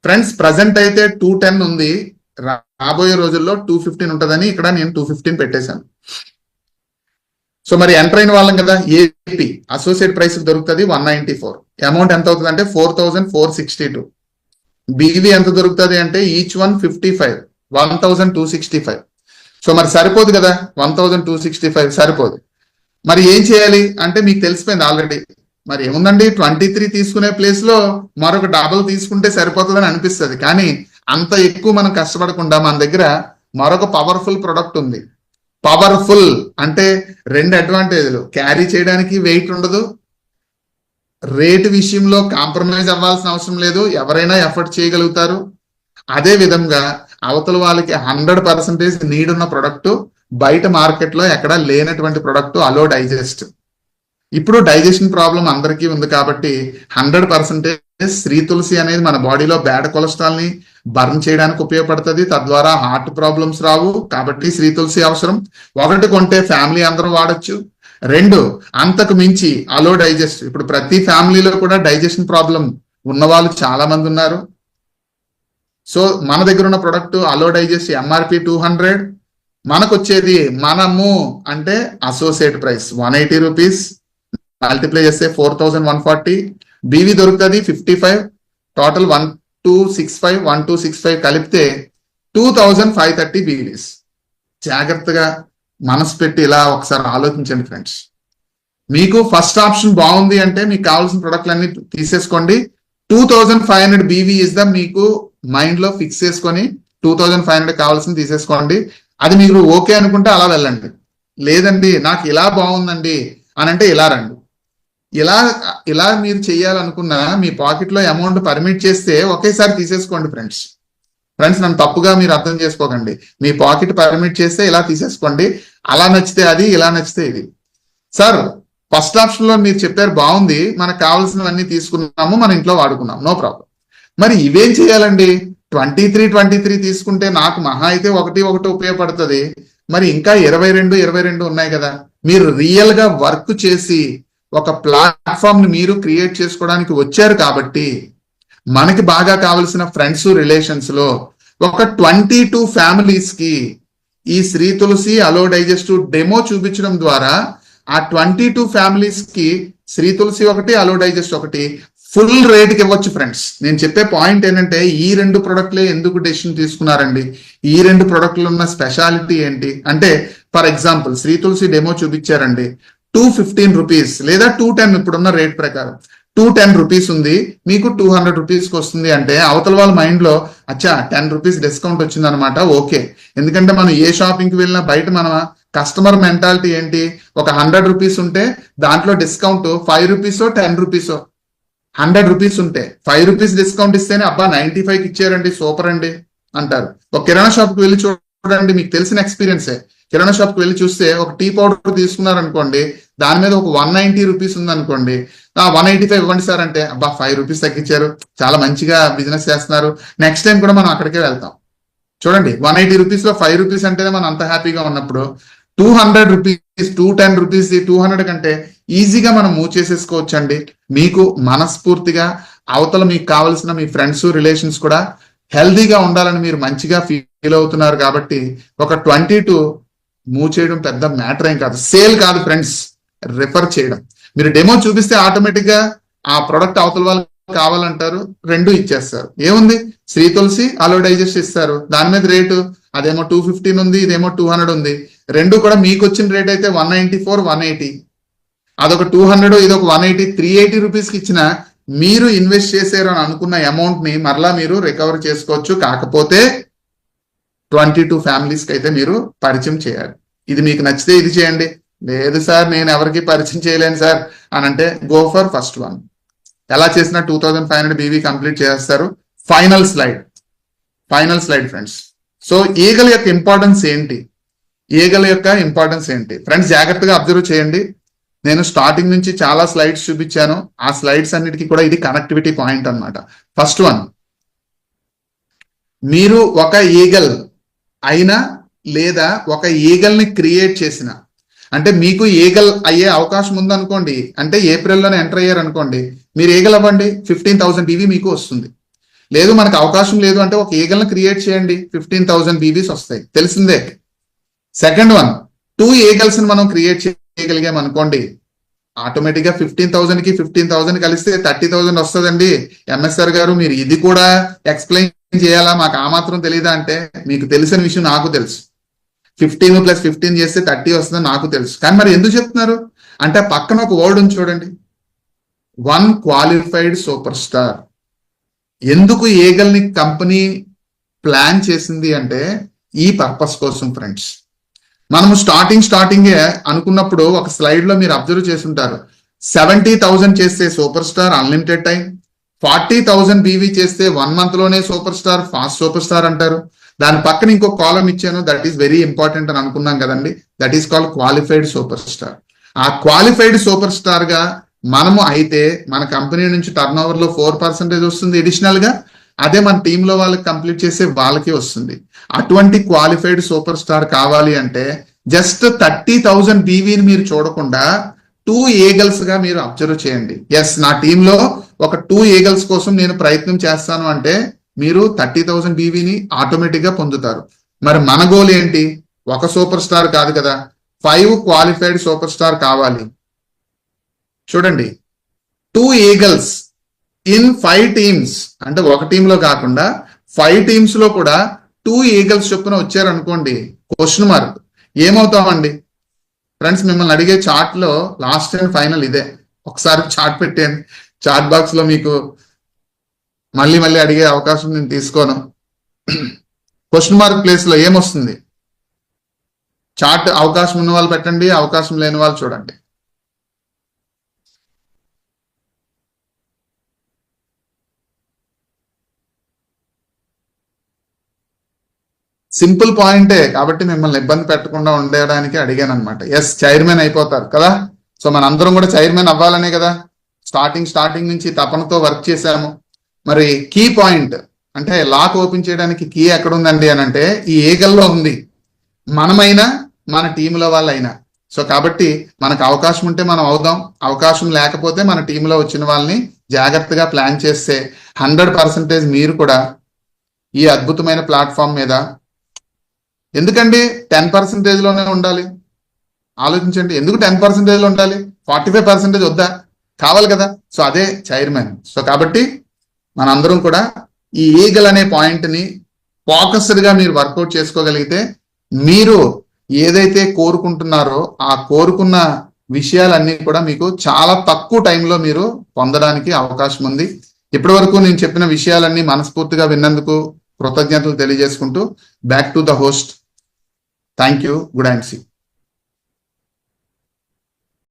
ఫ్రెండ్స్. ప్రజెంట్ అయితే 210 ఉంది, రాబోయే రోజుల్లో 215 ఉంటుందని ఇక్కడ నేను 215 పెట్టేశాను. సో మరి ఎంటర్ అయిన వాళ్ళం కదా, ఏపీ అసోసియేట్ ప్రైస్ దొరుకుతుంది 194. అమౌంట్ ఎంత అవుతుంది అంటే 4462. బీవీ ఎంత దొరుకుతుంది అంటే ఈచ్ వన్ 55, 1265. సో మరి సరిపోదు కదా, 1265 సరిపోదు. మరి ఏం చేయాలి అంటే మీకు తెలిసిపోయింది ఆల్రెడీ. మరి ఏముందండి, 23 తీసుకునే ప్లేస్ లో మరొక డబుల్ తీసుకుంటే సరిపోతుందని అనిపిస్తుంది. కానీ అంత ఎక్కువ మనం కష్టపడకుండా మన దగ్గర మరొక పవర్ఫుల్ ప్రొడక్ట్ ఉంది. పవర్ఫుల్ అంటే 2 అడ్వాంటేజ్లు, క్యారీ చేయడానికి వెయిట్ ఉండదు, రేటు విషయంలో కాంప్రమైజ్ అవ్వాల్సిన అవసరం లేదు, ఎవరైనా ఎఫర్ట్ చేయగలుగుతారు. అదే విధంగా అవతల వాళ్ళకి 100% నీడ్ ఉన్న ప్రొడక్ట్, బయట మార్కెట్ లో ఎక్కడా లేనటువంటి ప్రొడక్ట్ అలో డైజెస్ట్. ఇప్పుడు డైజెషన్ ప్రాబ్లం అందరికీ ఉంది కాబట్టి 100% శ్రీ తులసి అనేది మన బాడీలో బ్యాడ్ కొలెస్ట్రాల్ ని బర్న్ చేయడానికి ఉపయోగపడుతుంది. తద్వారా హార్ట్ ప్రాబ్లమ్స్ రావు. కాబట్టి శ్రీ తులసి అవసరం. 1 కొంటే ఫ్యామిలీ అందరూ వాడచ్చు. 2 అంతకు మించి అలో డైజెస్ట్. ఇప్పుడు ప్రతి ఫ్యామిలీలో కూడా డైజెషన్ ప్రాబ్లం ఉన్న వాళ్ళు చాలా మంది ఉన్నారు. సో మన దగ్గర ఉన్న ప్రొడక్ట్ అలో డైజెస్ట్ MRP 200. మనకు వచ్చేది మనము అంటే అసోసియేట్ ప్రైస్ 180 రూపీస్, మల్టిప్లై చేస్తే 4140. బీవీ దొరుకుతుంది 55. టోటల్ 1265 కలిపితే 2530 బీవీస్. జాగ్రత్తగా మనసు పెట్టి ఇలా ఒకసారి ఆలోచించండి ఫ్రెండ్స్. మీకు ఫస్ట్ ఆప్షన్ బాగుంది అంటే మీకు కావాల్సిన ప్రొడక్ట్లన్నీ తీసేసుకోండి. 2500 బీవీ ఇస్ ద మీకు మైండ్ లో ఫిక్స్ చేసుకొని 2500 కావాల్సింది తీసేసుకోండి. అది మీరు ఓకే అనుకుంటే అలా వెళ్ళండి. లేదండి నాకు ఇలా బాగుందండి అని అంటే ఇలా రండి. ఇలా మీరు చేయాలనుకున్న మీ పాకెట్ లో అమౌంట్ పర్మిట్ చేస్తే ఒకేసారి తీసేసుకోండి ఫ్రెండ్స్. నన్ను తప్పుగా మీరు అర్థం చేసుకోకండి. మీ పాకెట్ పర్మిట్ చేస్తే ఇలా తీసేసుకోండి. అలా నచ్చితే అది, ఇలా నచ్చితే ఇది. సార్ ఫస్ట్ ఆప్షన్ లో మీరు చెప్పారు బాగుంది, మనకు కావాల్సినవన్నీ తీసుకున్నాము, మన ఇంట్లో వాడుకున్నాం, నో ప్రాబ్లం. మరి ఇవేం చేయాలండి? 23 తీసుకుంటే నాకు మహా అయితే ఒకటి ఉపయోగపడుతుంది. మరి ఇంకా 22 ఉన్నాయి కదా. మీరు రియల్ గా వర్క్ చేసి ఒక ప్లాట్ఫామ్ ని మీరు క్రియేట్ చేసుకోవడానికి వచ్చారు కాబట్టి మనకి బాగా కావలసిన ఫ్రెండ్స్ రిలేషన్స్ లో ఒక 22 ఫ్యామిలీస్ కి ఈ శ్రీ తులసి అలో డైజెస్టివ్ డెమో చూపించడం ద్వారా ఆ 22 ఫ్యామిలీస్ కి శ్రీ తులసి ఒకటి, అలో డైజెస్ట్ ఒకటి ఫుల్ రేట్ కి ఇవ్వచ్చు ఫ్రెండ్స్. నేను చెప్పే పాయింట్ ఏంటంటే ఈ 2 ప్రొడక్ట్లే ఎందుకు డెసిషన్ తీసుకున్నారండి, ఈ 2 ప్రొడక్ట్లు ఉన్న స్పెషాలిటీ ఏంటి అంటే, for example Shri Tulasi demo చూపించారండి 215 రూపీస్ లేదా 210, ఇప్పుడున్న రేట్ ప్రకారం 210 రూపీస్ ఉంది, మీకు 200 రూపీస్కి వస్తుంది అంటే అవతల వాళ్ళ మైండ్ లో అచ్చా 10 రూపీస్ డిస్కౌంట్ వచ్చింది అనమాట, ఓకే. ఎందుకంటే మనం ఏ షాపింగ్ కి వెళ్ళినా బయట మనం కస్టమర్ మెంటాలిటీ ఏంటి, ఒక 100 రూపీస్ ఉంటే దాంట్లో డిస్కౌంట్ 5 రూపీసో 10 రూపీసో. 100 రూపీస్ ఉంటే 5 రూపీస్ డిస్కౌంట్ ఇస్తేనే అబ్బా 95కి ఇచ్చారండి సూపర్ అండి అంటారు. ఒక కిరాణా షాప్ కి వెళ్ళి చూడండి, మీకు తెలిసిన ఎక్స్పీరియన్సే. కిరాణా షాప్ కి వెళ్ళి చూస్తే ఒక టీ పౌడర్ తీసుకున్నారు అనుకోండి, దాని మీద ఒక 190 రూపీస్ ఉంది అనుకోండి, 185 ఇవ్వండి సార్ అంటే అబ్బా 5 రూపీస్ తగ్గించారు, చాలా మంచిగా బిజినెస్ చేస్తున్నారు, నెక్స్ట్ టైం కూడా మనం అక్కడికే వెళ్తాం. చూడండి 180 రూపీస్ లో 5 రూపీస్ అంటేనే మనం అంత హ్యాపీగా ఉన్నప్పుడు 200 రూపీస్ 210 రూపీస్ 200 కంటే ఈజీగా మనం మూవ్ చేసేసుకోవచ్చు అండి. మీకు మనస్ఫూర్తిగా అవతల మీకు కావాల్సిన మీ ఫ్రెండ్స్ రిలేషన్స్ కూడా హెల్దీగా ఉండాలని మీరు మంచిగా ఫీల్ అవుతున్నారు కాబట్టి ఒక 22 మూవ్ చేయడం పెద్ద మ్యాటర్ ఏం కాదు. సేల్ కాదు ఫ్రెండ్స్, రిఫర్ చేయడం. మీరు డెమో చూపిస్తే ఆటోమేటిక్ గా ఆ ప్రొడక్ట్ అవతల వాళ్ళు కావాలంటారు, 2 ఇచ్చేస్తారు. ఏముంది, శ్రీ తులసి అలో డైజెస్ట్ ఇస్తారు, దాని మీద రేటు అదేమో 215 ఉంది, ఇదేమో 200 ఉంది. 2 కూడా మీకు వచ్చిన రేట్ అయితే 194 180, అదొక 200, ఇదొక 180, 380 రూపీస్ కి ఇచ్చిన మీరు ఇన్వెస్ట్ చేశారు అని అనుకున్న అమౌంట్ ని మరలా మీరు రికవర్ చేసుకోవచ్చు. కాకపోతే 22 ఫ్యామిలీస్ కి అయితే మీరు పరిచయం చేయాలి. ఇది మీకు నచ్చితే ఇది చేయండి, లేదు సార్ నేను ఎవరికి పరిచయం చేయలేను సార్ అని అంటే గో ఫర్ ఫస్ట్ వన్. ఎలా చేసినా 2500 బీవీ కంప్లీట్ చేస్తారు. Final slide friends. సో ఈగల యొక్క ఇంపార్టెన్స్ ఏంటి, ఫ్రెండ్స్ జాగ్రత్తగా అబ్జర్వ్ చేయండి. నేను స్టార్టింగ్ నుంచి చాలా స్లైడ్స్ చూపించాను, ఆ స్లైడ్స్ అన్నిటికీ కూడా ఇది కనెక్టివిటీ పాయింట్ అన్నమాట. ఫస్ట్ వన్, మీరు ఒక ఈగల్ అయినా లేదా ఒక ఈగల్ని క్రియేట్ చేసిన, అంటే మీకు ఈగల్ అయ్యే అవకాశం ఉందనుకోండి, అంటే ఏప్రిల్లోనే ఎంటర్ అయ్యారు అనుకోండి, మీరు ఈగల్ అవ్వండి, 15,000 బీవీ మీకు వస్తుంది. లేదు మనకు అవకాశం లేదు అంటే ఒక ఈగల్ని క్రియేట్ చేయండి, 15,000 బీవీస్ వస్తాయి, తెలిసిందే. సెకండ్ వన్, 2 ఈగల్స్ ని మనం క్రియేట్ చేయగలిగాం అనుకోండి, ఆటోమేటిక్ గా 15,000 కి 15,000 కలిస్తే 30,000 వస్తుందండి. ఎంఎస్ఆర్ గారు మీరు ఇది కూడా ఎక్స్ప్లెయిన్ చేయాలా, మాకు ఆ మాత్రం తెలియదా అంటే, మీకు తెలిసిన విషయం నాకు తెలుసు. 15 + 15 చేస్తే 30 వస్తుందని నాకు తెలుసు. కానీ మరి ఎందుకు చెప్తున్నారు అంటే పక్కన ఒక వర్డ్ ఉంది చూడండి, 1 క్వాలిఫైడ్ సూపర్ స్టార్. ఎందుకు ఈగల్ని కంపెనీ ప్లాన్ చేసింది అంటే ఈ పర్పస్ కోసం ఫ్రెండ్స్. మనము స్టార్టింగే అనుకున్నప్పుడు ఒక స్లైడ్ లో మీరు అబ్జర్వ్ చేస్తుంటారు, 70,000 చేస్తే super star unlimited time, 40,000 BV చేస్తే 1 మంత్ లోనే super star, fast super star అంటారు. దాని పక్కన ఇంకో కాలం ఇచ్చాను, దట్ ఈస్ వెరీ ఇంపార్టెంట్ అని అనుకున్నాం కదండి, that is called qualified super star. ఆ క్వాలిఫైడ్ సూపర్ స్టార్ గా మనము అయితే మన కంపెనీ నుంచి టర్న్ ఓవర్ లో 4% వస్తుంది అడిషనల్ గా, అదే మన టీంలో వాళ్ళకి కంప్లీట్ చేసే వాళ్ళకి వస్తుంది. అటువంటి క్వాలిఫైడ్ సూపర్ స్టార్ కావాలి అంటే జస్ట్ 30,000 బీవీని మీరు చూడకుండా 2 ఈగల్స్ గా మీరు అబ్జర్వ్ చేయండి. ఎస్, నా టీంలో ఒక 2 ఈగల్స్ కోసం నేను ప్రయత్నం చేస్తాను అంటే మీరు 30,000 బీవీని ఆటోమేటిక్ గా పొందుతారు. మరి మన గోల్ ఏంటి, ఒక సూపర్ స్టార్ కాదు కదా, 5 క్వాలిఫైడ్ సూపర్ స్టార్ కావాలి. చూడండి, 2 ఈగల్స్ ఇన్ 5 టీమ్స్, అంటే ఒక టీంలో కాకుండా 5 టీమ్స్ లో కూడా 2 ఈగల్స్ చొప్పున వచ్చారనుకోండి, క్వశ్చన్ మార్క్ ఏమవుతామండి ఫ్రెండ్స్. మిమ్మల్ని అడిగే చార్ట్ లో లాస్ట్ అండ్ ఫైనల్ ఇదే, ఒకసారి చార్ట్ పెట్టాను, చార్ట్ బాక్స్ లో మీకు మళ్ళీ అడిగే అవకాశం నేను తీసుకోను. క్వశ్చన్ మార్క్ ప్లేస్ లో ఏమొస్తుంది, చార్ట్ అవకాశం ఉన్న వాళ్ళు పెట్టండి, అవకాశం లేని వాళ్ళు చూడండి. సింపుల్ పాయింటే కాబట్టి మిమ్మల్ని ఇబ్బంది పెట్టకుండా ఉండడానికి అడిగాను అనమాట. ఎస్, చైర్మన్ అయిపోతారు కదా. సో మనందరం కూడా చైర్మన్ అవ్వాలనే కదా స్టార్టింగ్ నుంచి తపనతో వర్క్ చేశాము. మరి కీ పాయింట్ అంటే లాక్ ఓపెన్ చేయడానికి కీ ఎక్కడ ఉందండి అని అంటే ఈ ఈగల్లో ఉంది, మనమైనా మన టీంలో వాళ్ళైనా. సో కాబట్టి మనకు అవకాశం ఉంటే మనం అవుదాం, అవకాశం లేకపోతే మన టీంలో వచ్చిన వాళ్ళని జాగ్రత్తగా ప్లాన్ చేస్తే 100% మీరు కూడా ఈ అద్భుతమైన ప్లాట్ఫామ్ మీద, ఎందుకండి 10% లోనే ఉండాలి, ఆలోచించండి, ఎందుకు 10% లో ఉండాలి, 45% వద్దా, కావాలి కదా. సో అదే చైర్మన్. సో కాబట్టి మనందరం కూడా ఈ ఈగల్ అనే పాయింట్ ని ఫోకస్డ్ గా మీరు వర్కౌట్ చేసుకోగలిగితే మీరు ఏదైతే కోరుకుంటున్నారో ఆ కోరుకున్న విషయాలన్నీ కూడా మీకు చాలా తక్కువ టైంలో మీరు పొందడానికి అవకాశం ఉంది. ఇప్పటి వరకు నేను చెప్పిన విషయాలన్నీ మనస్ఫూర్తిగా విన్నందుకు కృతజ్ఞతలు తెలియజేసుకుంటూ back to the host. Thank you. Good and see.